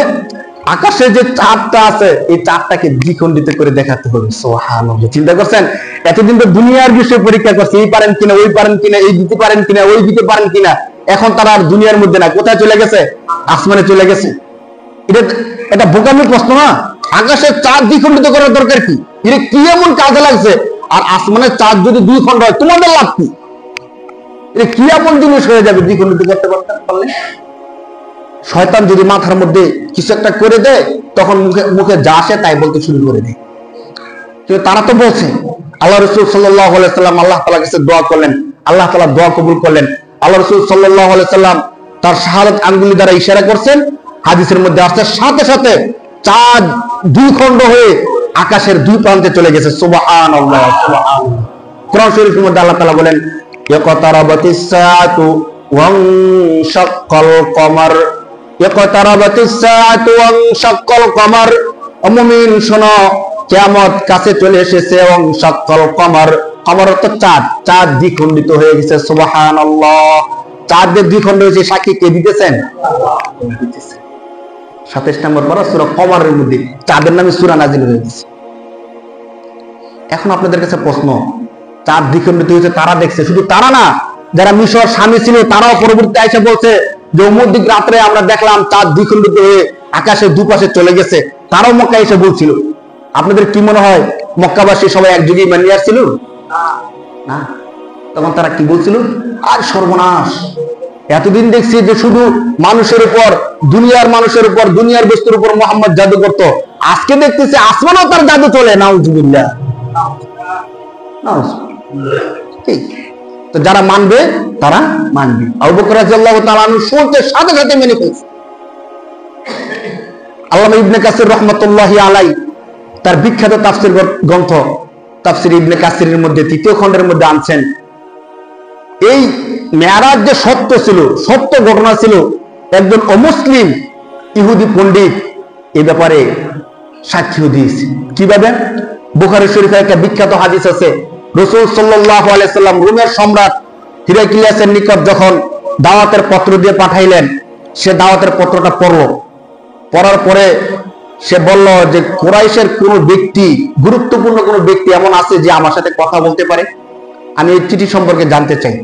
S1: আকাশে যে চাঁদটা আছে এই চাঁদটাকে দ্বিখণ্ডিত করে দেখাতে হবে। সুবহানাল্লাহ। চিন্তা করছেন, এতদিন তো দুনিয়ার বিষয়ে পরীক্ষা করছে, এই পারেন কিনা, ওই পারেন কিনা, এই দিতে পারেন কিনা, ওই দিতে পারেন কিনা। এখন তারা আর দুনিয়ার মধ্যে না, কোথায় চলে গেছে? আসমানে চলে গেছে। এটা বোকামির প্রশ্ন না? আকাশের চাঁদ দ্বিখণ্ডিত করার দরকার কি? এটা কি এমন কাজে লাগছে? আর আসমানের চাঁদ যদি 2 খণ্ড হয় তোমাদের লাভ কি? এটা কি এমন জিনিস হয়ে যাবে দ্বিখণ্ডিত করতে পারলে? শয়তান যদি মাথার মধ্যে কিছু একটা করে দেয় তখন মুখে যা আসে তাই বলতে শুরু করে দেয়। কিন্তু তারা তো বলছে, আল্লাহ রাসূল সাল্লাল্লাহু আলাইহি সাল্লাম আল্লাহ তাআলার কাছে দোয়া করলেন, আল্লাহ তাআলা দোয়া কবুল করলেন। আল্লাহ রাসূল সাল্লাল্লাহু আলাইহি সাল্লাম তার শাহাদাত আঙ্গুলি দ্বারা ইশারা করছেন, হাদিসের মধ্যে আসছে সাথে সাথে চাঁদ 2 খণ্ড হয়ে আকাশের 2 প্রান্তে চলে গেছে। সুবহানাল্লাহ, সুবহানাল্লাহ। কোরআন শরীফের মধ্যে আল্লাহ তাআলা বলেন ইয়াকতারাবাতিস সাআতু ওয়ানশাক্কাল কমার, ইয়াকতারাবাতিস সাআতু ওয়ানশাক্কাল কমার। মুমিন শোনো, কিয়ামত কাছে চলে এসেছে। ওয়ানশাক্কাল কমার, কমার অর্থ চাঁদ, চাঁদ দ্বিখণ্ডিত হয়ে গেছে। সুবহানাল্লাহ। চাঁদের 2 খণ্ড হয়েছে, সাক্ষী কে দিতেছেন? 27 নম্বর পারা সূরা কমারের মধ্যে চাঁদের নামে সূরা নাজিল হয়ে গেছে। এখন আপনাদের কাছে প্রশ্ন, চাঁদ দ্বিখণ্ডিত হয়েছে তারা দেখছে, শুধু তারা না, যারা মিশর স্বামী ছিল তারাও পরবর্তীতে এসে বলছে যে অমুক দিক রাত্রে আমরা দেখলাম চাঁদ দ্বিখণ্ডিত হয়ে আকাশের দুপাশে চলে গেছে, তারাও মক্কা এসে বলছিল। আপনাদের কি মনে হয় মক্কাবাসী সবাই একযোগে ঈমান নিয়ে আসছিল? না। তখন তারা কি বলছিল? আর সর্বনাশ, এতদিন দেখছি যে শুধু মানুষের উপর, দুনিয়ার মানুষের উপর, দুনিয়ার বস্তুর উপর মুহাম্মদ জাদু করত, আজকে দেখতেছি আসমানও তার জাদু চলে। নাউজুবিল্লাহ। ঠিক। তো যারা মানবে তারা মানবে। আবু বকর রাদিয়াল্লাহু তাআলা আনহু শুনতে সাথে সাথে মেনে ফেলছে। আল্লামা ইবনে কাসির রাহমাতুল্লাহি আলাইহি তার বিখ্যাত তাফসীর গ্রন্থ তাফসীর ইবনে কাসিরের মধ্যে 3য় খণ্ডের মধ্যে আনছেন, এই মেরাজ যে সত্য ছিল, সত্য ঘটনা ছিল, একজন অমুসলিম ইহুদি পণ্ডিত এ ব্যাপারে সাক্ষ্য দিয়েছে। কিভাবে? বুখারী শরীফে একটা বিখ্যাত হাদিস আছে, রাসূল সাল্লাল্লাহু আলাইহি সাল্লাম রোমের সম্রাট হিরাক্লিয়াসের নিকট যখন দাওয়াতের পত্র দিয়ে পাঠাইলেন, সে দাওয়াতের পত্রটা পড়ার পরে সে বলল যে কুরাইশের কোন ব্যক্তি, গুরুত্বপূর্ণ কোন ব্যক্তি এমন আছে যে আমার সাথে কথা বলতে পারে, আমি এই চিঠি সম্পর্কে জানতে চাই।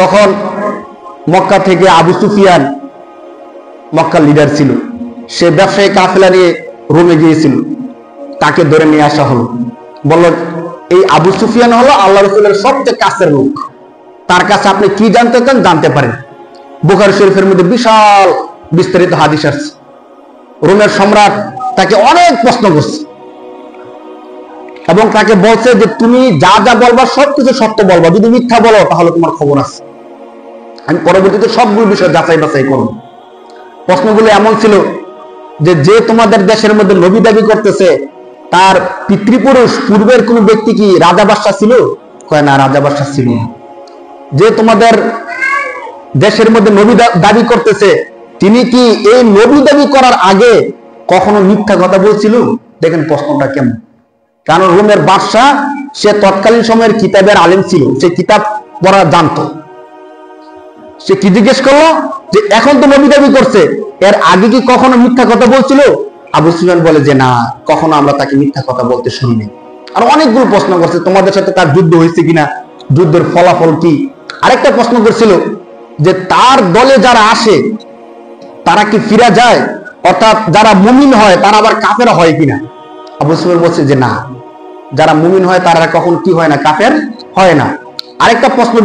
S1: তখন মক্কা থেকে আবু সুফিয়ান, মক্কার লিডার ছিল, সে ব্যবসায়ী কাফেলা নিয়ে রোমে গিয়েছিল, তাকে ধরে নিয়ে আসা হলো। বলল এই আবু সুফিয়ান হলো আল্লাহ রাসূলের সবচেয়ে কাছের লোক, তার কাছে আপনি কি জানতে চান জানতে পারেন। বুখারী শরীফের মধ্যে বিশাল বিস্তারিত হাদিস আছে। রোমের সম্রাট তাকে অনেক প্রশ্ন করছে এবং তাকে বলছে যে তুমি যা যা বলবা সবকিছু সত্য বলবা, যদি মিথ্যা বলো তাহলে তোমার খবর আছে, আমি পরবর্তীতে সবগুলো বিষয় যাচাই বাছাই করব। প্রশ্নগুলো এমন ছিল যে যে তোমাদের দেশের মধ্যে নবী দাবি করতেছে তার পিতৃপুরুষ পূর্বের কোন ব্যক্তি কি রাজা বাদশা ছিল? কয় না, রাজা বাদশা ছিল না। যে তোমাদের দেশের মধ্যে নবী দাবি করতেছে তিনি কি এই নবী দাবি করার আগে কখনো মিথ্যা কথা বলছিল? দেখেন প্রশ্নটা কেমন। কারণ রোমের বাদশা সে তৎকালীন সময়ের কিতাবের আলেম ছিল, সে কিতাব পড়া জানতো। সে কি জিজ্ঞেস করলো যে এখন তো নবী দাবি করছে, এর আগে কি কখনো মিথ্যা কথা বলছিল? আবু সুফিয়ান বলে যে না, কখনো আমরা তাকে মিথ্যা কথা বলতে শুনিনি। আর অনেকগুলো প্রশ্ন করছে, তোমাদের সাথে তার যুদ্ধ হয়েছে কিনা, যুদ্ধের ফলাফল কি। আরেকটা প্রশ্ন করছিল যে তার দলে যারা আসে তারা কি ফিরে যায়, অর্থাৎ যারা মুমিন হয় তারা আবার কাফের হয় কিনা। আবু সুফিয়ান বলছে যে না, যারা মুমিন হয় তারা কখন কি হয় না, কাফের হয় না। আরেকটা প্রশ্ন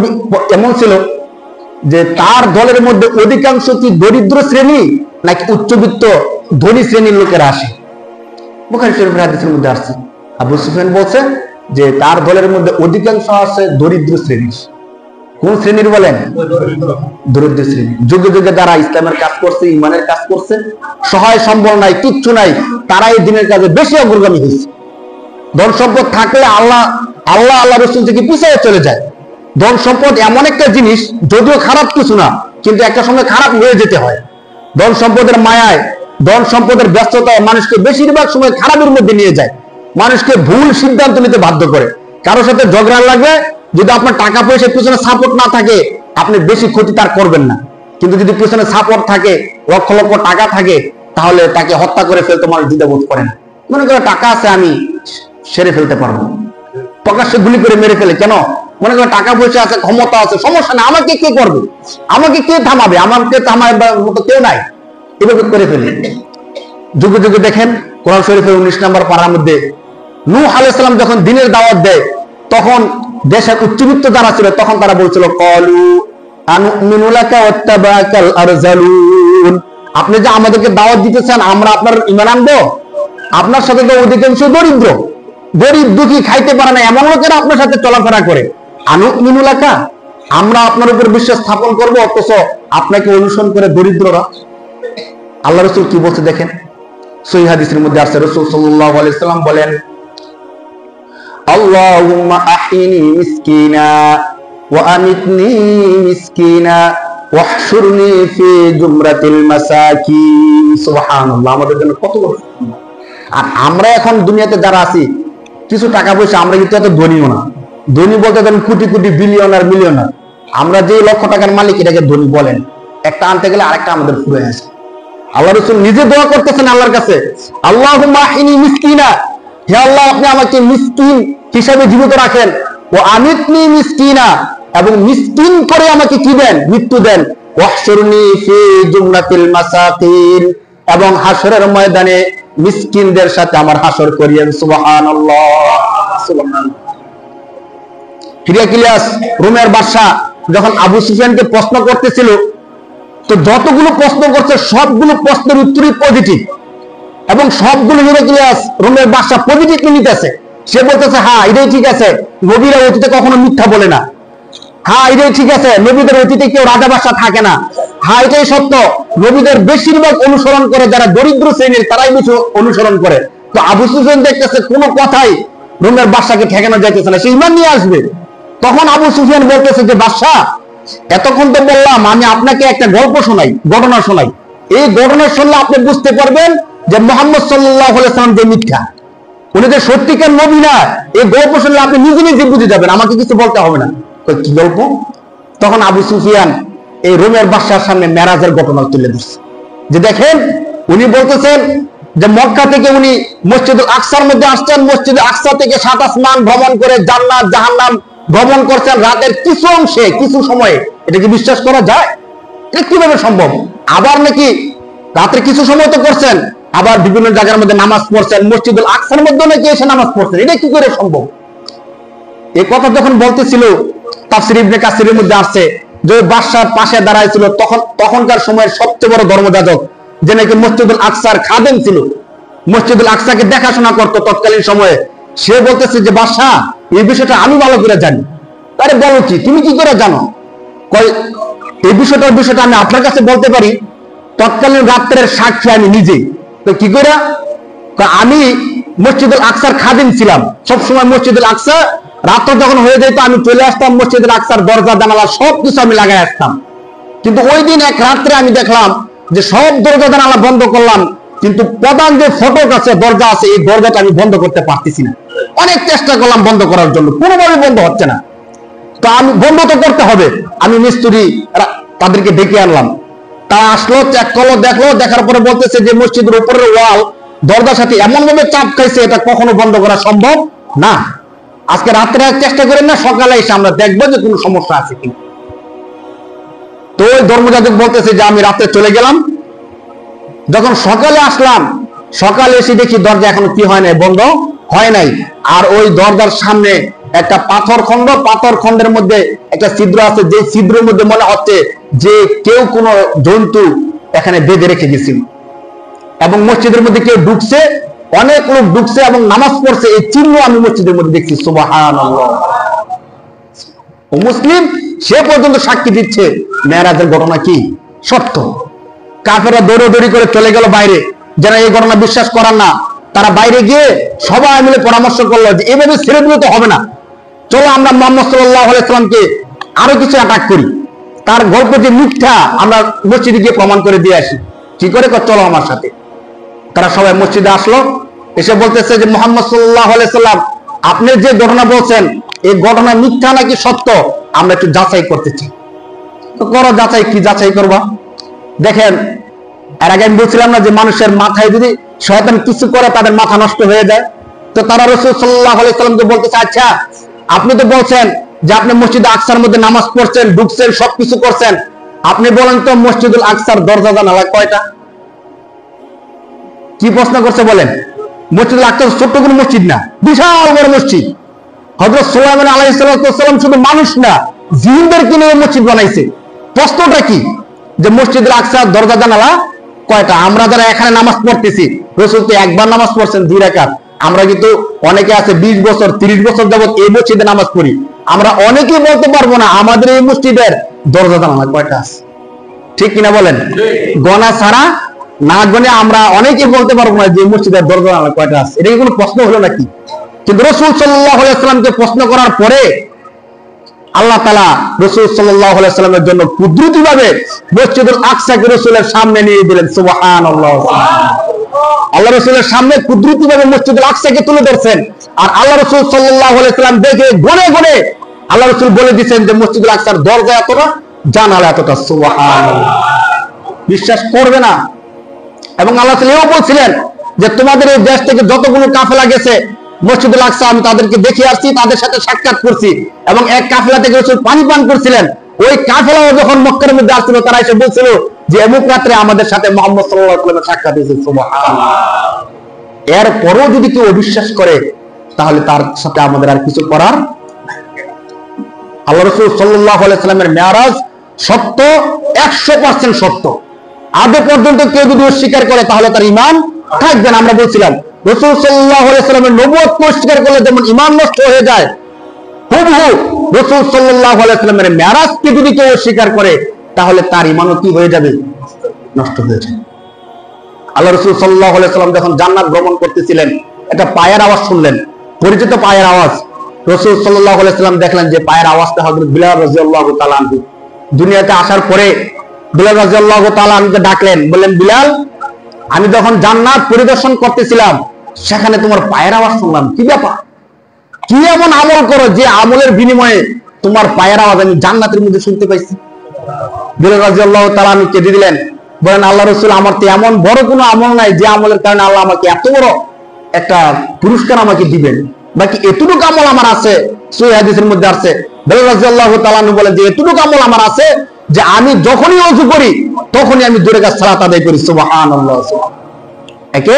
S1: এমন ছিল যে তার দলের মধ্যে অধিকাংশ কি দরিদ্র শ্রেণী নাকি উচ্চবিত্ত ধনী শ্রেণীর লোকেরা আসে। বুখারী শরীফের হাদিসের মধ্যে আসছে, আবু সুফিয়ান বলছে যে তার দলের মধ্যে অধিকাংশ আছে দরিদ্র শ্রেণীর। কোন শ্রেণীর বলেন? দরিদ্র শ্রেণী। যুগে যুগে যারা ইসলামের কাজ করছে, ইমানের কাজ করছে, সহায় সম্বল নাই, কিচ্ছু নাই, তারা এই দিনের কাজে বেশি অগ্রগামী হয়েছে। ধন সম্পদ থাকলে আল্লাহ রাসূল থেকে পিছিয়ে চলে যায়। ধন সম্পদ এমন একটা জিনিস, যদিও খারাপ কিছু না, কিন্তু একটা সময় খারাপ হয়ে যেতে হয়। ধন সম্পদের মায়ায়, ধন সম্পদের ব্যস্ততায় মানুষকে বেশিরভাগ সময় খারাপের মধ্যে নিয়ে যায়, মানুষকে ভুল সিদ্ধান্ত নিতে বাধ্য করে। কারোর সাথে ঝগড়া লাগবে, যদি আপনার টাকা পয়সার পিছনে সাপোর্ট না থাকে আপনি বেশি ক্ষতি তার করবেন না, কিন্তু যদি পিছনে সাপোর্ট থাকে, লক্ষ লক্ষ টাকা থাকে, তাহলে তাকে হত্যা করে ফেলতে মানুষ দ্বিধাবোধ করে না। মনে করে টাকা আছে আমি সেরে ফেলতে পারবো, প্রকাশ্যে গুলি করে মেরে ফেলে। কেন? মনে করে টাকা পয়সা আছে, ক্ষমতা আছে, সমস্যা না, আমাকে কে করবে, আমাকে কে থামাবে, আমাকে থামাবার মতো কেউ নাই, এভাবে করে ফেলে। যুগে যুগে দেখেন কোরআন শরীফের 19 নম্বর পারার মধ্যে নূহ আলাইহিস সালাম যখন দ্বীনের দাওয়াত দেয়, তখন দেশের উচ্চবিত্ত যারা ছিল তখন তারা বলছিল ক্বালু আনুমিনু লাকা ওয়াত্তাবাকাল আরযালুন, আপনি যে আমাদেরকে দাওয়াত দিতেছেন আমরা আপনার ঈমান আনবো? আপনার সাথে তো অধিকাংশ দরিদ্র, গরিব দুঃখী, খাইতে পারে না, এমন লোকেরা আপনার সাথে চলাফেরা করে। আনুমিনু লাকা, আমরা আপনার উপর বিশ্বাস স্থাপন করবো, অথচ আপনাকে অনুসরণ করে দরিদ্ররা। আল্লাহ রাসূল কি বলছে দেখেন, সহিহ হাদিসের মধ্যে আছে, রাসূল সাল্লাল্লাহু আলাইহি সাল্লাম বলেন আল্লাহুম্মা আহিনি মিসকিনা ওয়া আমিতনি মিসকিনা ওয়াহশুরনি ফি জুমরাতিল মাসাকিন। সুবহানাল্লাহ, আমাদের জন্য কত বড়। আর আমরা এখন দুনিয়াতে যারা আছি, কিছু টাকা পয়সা, আমরা কিন্তু এত ধনীও না। ধনী বলতে ধরেন কোটি কোটি বিলিয়নার মিলিয়নার, আমরা যে লক্ষ টাকার মালিক এটাকে ধনী বলেন, একটা আনতে গেলে আরেকটা আমাদের ফুরে আসে। আল্লাহ রাসূল নিজে দোয়া করতেছেন আল্লাহর কাছে, আল্লাহুম্মা আহইনি মিসকিনা, হে আল্লাহ আপনি আমাকে মিসকিন হিসাবে জীবিত রাখেন, ও আমিতনি মিসকিনা, এবং মিসকিন করে আমাকে কি দেন, মৃত্যু দেন, ওয়াহশুরনি ফি জুমরাতিল মাসাকিন, এবং হাসরের ময়দানে মিসকিনদের সাথে আমার হাসর করিয়েন। সুবহানাল্লাহ সুবহানাল্লাহ। হিরাক্লিয়াস রোমের বাদশা যখন আবু সুফিয়ানকে প্রশ্ন করতেছিল, তো যতগুলো প্রশ্ন করছে সবগুলো প্রশ্নের উত্তরই পজিটিভ, এবং সবগুলো হিরাক্লিয়াস রোমের বাদশা পজিটিভলি নিতেছে। সে বলতেছে হ্যাঁ এটাই ঠিক আছে, নবীরা অতীতে কখনো মিথ্যা বলে না, হ্যাঁ এটাই ঠিক আছে, নবীদের অতীতে কেউ রাজা বাদশা থাকে না, হ্যাঁ এটাই সত্য, নবীদের বেশিরভাগ অনুসরণ করে যারা দরিদ্র শ্রেণীর তারাই বেশি অনুসরণ করে। তো আবু সুফিয়ান দেখতেছে কোনো কথাই রোমের বাদশাকে ঠেকানো যাইতেছে না, সে ঈমান নিয়ে আসবে। তখন আবু সুফিয়ান বলতেছে যে বাদশা, এতক্ষণ তো বললাম আমি আপনাকে একটা গল্প শোনাই, ঘটনা শোনাই, এই ঘটনা শুনলে আপনি বুঝতে পারবেন যে মুহাম্মদ সাল্লাল্লাহু আলাইহি ওয়াসাল্লাম যে মিথ্যা, উনি যে সত্যিকার নবী না, এই গল্প শুনলে আপনি নিজে নিজে বুঝে যাবেন, আমাকে কিছু বলতে হবে না। কি গল্প? তখন আবু সুফিয়ান এই রোমের বাদশার সামনে মেরাজের ঘটনা তুলে দিচ্ছে, যে দেখেন উনি বলতেছেন যে মক্কা থেকে উনি মসজিদুল আকসার মধ্যে আসছেন, মসজিদুল আকসা থেকে 7 আসমান ভ্রমণ করে জান্নাত জাহান্নাম ভ্রমণ করছেন রাতের কিছু অংশে কিছু সময়ে। এটা কি বিশ্বাস করা যায়? এটা কিভাবে সম্ভব? আবার নাকি রাতের কিছু সময় তো করছেন, আবার বিভিন্ন জায়গার মধ্যে নামাজ পড়ছেন, মসজিদুল আকসার মধ্যে নাকি এসে নামাজ পড়ছেন, এটা কি করে সম্ভব? এই কথা যখন বলতেছিল তাফসীর ইবনে কাসিরের মধ্যে আসছে যে বাদশার পাশে দাঁড়াইছিল তখনকার সময়ের সবচেয়ে বড় ধর্মযাজক, যে নাকি মসজিদুল আকসার খাদেম ছিল, মসজিদুল আকসাকে দেখাশোনা করতো তৎকালীন সময়ে। সে বলতেছে যে বাদশাহ এই বিষয়টা আমি ভালো করে জানি। আরে বলো কি, তুমি কি করে জানো? কয় এই বিষয়টা আমি আপনার কাছে বলতে পারি, তৎকালীন রাত্রের সাক্ষী আমি নিজে। তো কি করে? আমি মসজিদুল আকসার খাদেম ছিলাম, সবসময় মসজিদুল আকসা রাত্র যখন হয়ে যেত আমি চলে আসতাম, মসজিদুল আকসার দরজা জানালা সবকিছু আমি লাগাই আসতাম। কিন্তু ওই দিন এক রাত্রে আমি দেখলাম যে সব দরজা জানালা বন্ধ করলাম, কিন্তু প্রধান যে ফটক আছে, দরজা আছে, এই দরজাটা আমি বন্ধ করতে পারতেছি না। অনেক চেষ্টা করলাম বন্ধ করার জন্য, কোনোভাবে বন্ধ হচ্ছে না। তো আমি বন্ধ তো করতে হবে, আমি মিস্ত্রি তাদেরকে ডেকে আনলাম, তারা আসলো, চেক করলো, দেখলো, দেখার পরে বলতেছে যে মসজিদের উপরের ওয়াল দরজার সাথে এমন ভাবে চাপ খাইছে এটা কখনো বন্ধ করা সম্ভব না। আজকে রাত্রে চেষ্টা করেন না, সকালে এসে আমরা দেখবো যে কোনো সমস্যা আছে কিনা। তো ওই ধর্মযাজক বলতেছে যে আমি রাত্রে চলে গেলাম, যখন সকালে আসলাম, সকালে এসে দেখি দরজা এখনো কি হয় নাই, বন্ধ হয় নাই। আর ওই দরজার সামনে একটা পাথর খন্ডের মধ্যে একটা ছিদ্র আছে, যে ছিদ্রের মধ্যে মনে হচ্ছে যে কেউ কোনো জন্তু এখানে বেঁধে রেখে গেছিল, এবং মসজিদের মধ্যে কেউ ঢুকছে, অনেক লোক ঢুকছে এবং নামাজ পড়ছে, এই চিহ্ন আমি মসজিদের মধ্যে দেখছি। সুবহানাল্লাহ। ও মুসলিম সে পর্যন্ত সাক্ষী দিচ্ছে মেরাজের ঘটনা কি সত্য। কাফেররা দৌড়াদৌড়ি করে চলে গেল বাইরে, যারা এই ঘটনা বিশ্বাস করার না, তারা বাইরে গিয়ে সবাই মিলে পরামর্শ করলো যে এভাবে ছেড়ে দিলে তো হবে না, চলো আমরা মুহাম্মদ সাল্লাল্লাহু আলাইহি সাল্লামকে আরো কিছু অ্যাটাক করি, তার গল্প যে মিথ্যা আমরা মসজিদে গিয়ে প্রমাণ করে দিয়ে আসি। কি করে? চলো আমার সাথে। তারা সবাই মসজিদে আসলো, এসে বলতেছে যে মুহাম্মদ সাল্লাল্লাহু আলাইহি সাল্লাম আপনি যে ঘটনা বলছেন এই ঘটনা মিথ্যা নাকি সত্য আমরা একটু যাচাই করতে চাই। তো করো যাচাই। কি যাচাই করবা? দেখেন, এর আগে আমি বলছিলাম না যে মানুষের মাথায় যদি শয়তান কিছু করে তাদের মাথা নষ্ট হয়ে যায়। তো তারা রাসূল সাল্লাল্লাহু আলাইহি সাল্লামকে বলতেছে, আচ্ছা আপনি তো বলছেন যে আপনি মসজিদে আকসার মধ্যে নামাজ পড়ছেন, ঢুকছেন, সবকিছু করছেন, আপনি বলেন তো মসজিদুল আকসার দরজা জানালা কয়টা? কি প্রশ্ন করছে বলেন? মসজিদুল আকসা ছোট্ট কোনো মসজিদ না, বিশাল বড় মসজিদ। হযরত সুলাইমান আলাইহিস সালাম শুধু মানুষ না, জিনদেরকে নিয়ে মসজিদ বানাইছে। প্রশ্নটা কি? যে মসজিদুল আকসার দরজা জানালা কয়টা? আমরা যারা এখানে নামাজ পড়তেছি, রাসূল তো একবার নামাজ পড়ছেন 2 রাকাত। আমরা কিন্তু অনেকে আছে 20 বছর 30 বছর যাবত এই মসজিদে নামাজ পড়ি, আমরা অনেকেই বলতে পারবো না আমাদের এই মসজিদের দরজা জানালা কয়টা আছে। ঠিক কিনা বলেন? গণা ছাড়া না গনে আমরা অনেকেই বলতে পারবো না যে মসজিদের দরজা জানালা কয়টা আছে। এটা কি কোনো প্রশ্ন হলো নাকি? কিন্তু রাসূল সাল্লাল্লাহু আলাইহি সাল্লামকে প্রশ্ন করার পরে আল্লাহ তাআলা রাসূল সাল্লাল্লাহু আলাইহি সাল্লামের জন্য কুদরতিভাবে মসজিদুল আকসাকে রাসূলের সামনে নিয়ে দিলেন। সুবহানাল্লাহ। আল্লাহ রাসূলের সামনে কুদরতিভাবে মসজিদুল আকসাকে তুলে ধরছেন, আর আল্লাহ রাসূল সাল্লাল্লাহু আলাইহি সাল্লাম দেখে গনে গনে আল্লাহ রাসূল বলে দিয়েছেন যে মসজিদুল আকসার দরজা এতটা, জানালা এতটা। সুবহানাল্লাহ, বিশ্বাস করবে না। এবং আল্লাহ তাআলা এও বলছিলেন যে তোমাদের এই দেশ থেকে যতগুলো কাফেলা গেছে মসজিদুল আকসা আমি তাদেরকে দেখে আসছি, তাদের সাথে সাক্ষাৎ করছি, এবং এক কাফেলা থেকে রাসূল পানি পান করছিলেন। ওই কাফেলাও যখন মক্কার মধ্যে আসছিল তারা এসে বলছিল যে অমুক রাত্রে আমাদের সাথে মুহাম্মদ সাল্লাল্লাহু আলাইহি ওয়াসাল্লামের সাক্ষাৎ হয়েছে। সুবহানাল্লাহ। এরপরও যদি কেউ অবিশ্বাস করে তাহলে তার সাথে আমাদের আর কিছু করার। আল্লাহ রাসূল সাল্লাল্লাহু আলাইহি ওয়াসাল্লামের মেরাজ সত্য, 100% সত্য। আদৌ পর্যন্ত কেউ যদি অস্বীকার করে তাহলে তার ঈমান থাকবে না। আমরা বলছিলাম রাসূল সাল্লাল্লাহু আলাইহি ওয়াসাল্লামের নবুয়তকে অস্বীকার করলে যেমন ঈমান নষ্ট হয়ে যায়, হুবহু রাসূল সাল্লাল্লাহু আলাইহি ওয়াসাল্লামের মেরাজকে যদি কেউ অস্বীকার করে তাহলে তার ঈমানও কি হয়ে যাবে? নষ্ট হয়ে যাবে। আল্লাহ রাসূল সাল্লাল্লাহু আলাইহি ওয়াসাল্লাম যখন জান্নাত ভ্রমণ করতেছিলেন, একটা পায়ের আওয়াজ শুনলেন, পরিচিত পায়ের আওয়াজ। রাসূল সাল্লাল্লাহু আলাইহি ওয়াসাল্লাম দেখলেন যে পায়ের আওয়াজটা হযরত বিলাল রাদিয়াল্লাহু তাআলা আনহু। দুনিয়াতে আসার পরে বিলাল রাদিয়াল্লাহু তাআলা আনহুকে ডাকলেন, বললেন বিলাল, আমি যখন জান্নাত পরিদর্শন করতেছিলাম সেখানে তোমার পায়ের আওয়াজ শুনলাম, কি ব্যাপার? কি এমন আমল করো যে আমলের বিনিময়ে তোমার পায়ের আওয়াজ আমি জান্নাতের মধ্যে শুনতে পাইছি? বিলাল রাদিয়াল্লাহু তাআলা আনহু কেঁদে দিলেন, বলেন আল্লাহ রাসূল, আমার তো এমন বড় কোনো আমল নাই যে আমলের কারণে আল্লাহ আমাকে এত বড় একটা পুরস্কার আমাকে দিবেন। বাকি এতটুকু আমল আমার আছে, সহিহ হাদিসের মধ্যে আছে। বিলাল রাদিয়াল্লাহু তাআলা আনহু বলেন যে এতটুকু আমল আমার আছে যে আমি যখনই ওযু করি তখনই আমি দুই রাকাত সালাত আদায় করি। সুবহানাল্লাহ। একে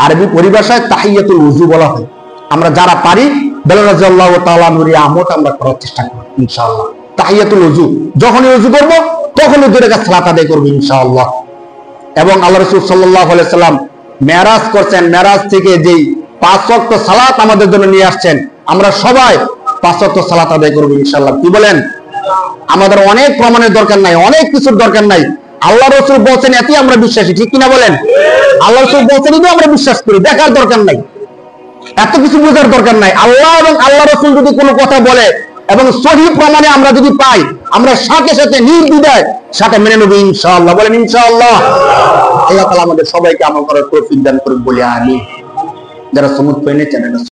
S1: আরবি পরিভাষায় তাহিয়াতুল ওযু বলা হয়। আমরা যারা পারি বিলাল রাদিয়াল্লাহু তাআলা আনহুর এই আমলটা আমরা করার চেষ্টা করব ইনশাআল্লাহ। তাহিয়াতুল ওযু, যখনই ওযু করব তখনই দুই রাকাত সালাত আদায় করব ইনশাআল্লাহ। এবং আল্লাহ রাসূল সাল্লাল্লাহু আলাইহি সাল্লাম মেরাজ করছেন, মেরাজ থেকে যেই 5 ওয়াক্ত সালাত আমাদের জন্য নিয়ে আসছেন, আমরা সবাই 5 ওয়াক্ত সালাত আদায় করব ইনশাআল্লাহ। কি বলেন? আমাদের অনেক প্রমাণের দরকার নাই, অনেক কিছুর দরকার নাই। আল্লাহ রাসূল বলেছেন এতেই আমরা বিশ্বাসী, ঠিক কিনা বলেন? আল্লাহ রাসূল বলেছেন এতেই আমরা বিশ্বাস করি, দেখার দরকার নাই, এত কিছু বোঝার দরকার নাই। আল্লাহ এবং আল্লাহ রাসূল যদি কোনো কথা বলে এবং সহিহ প্রমাণে আমরা যদি পাই, আমরা সাথে সাথে নির্দ্বিধায় সাথে মেনে নেব ইনশাআল্লাহ। বলেন ইনশাআল্লাহ। আল্লাহ তাআলা আমাদের সবাইকে আমল করার তৌফিক দান করুন বলে আমিন। যারা সমুদ পেনে চ্যানেল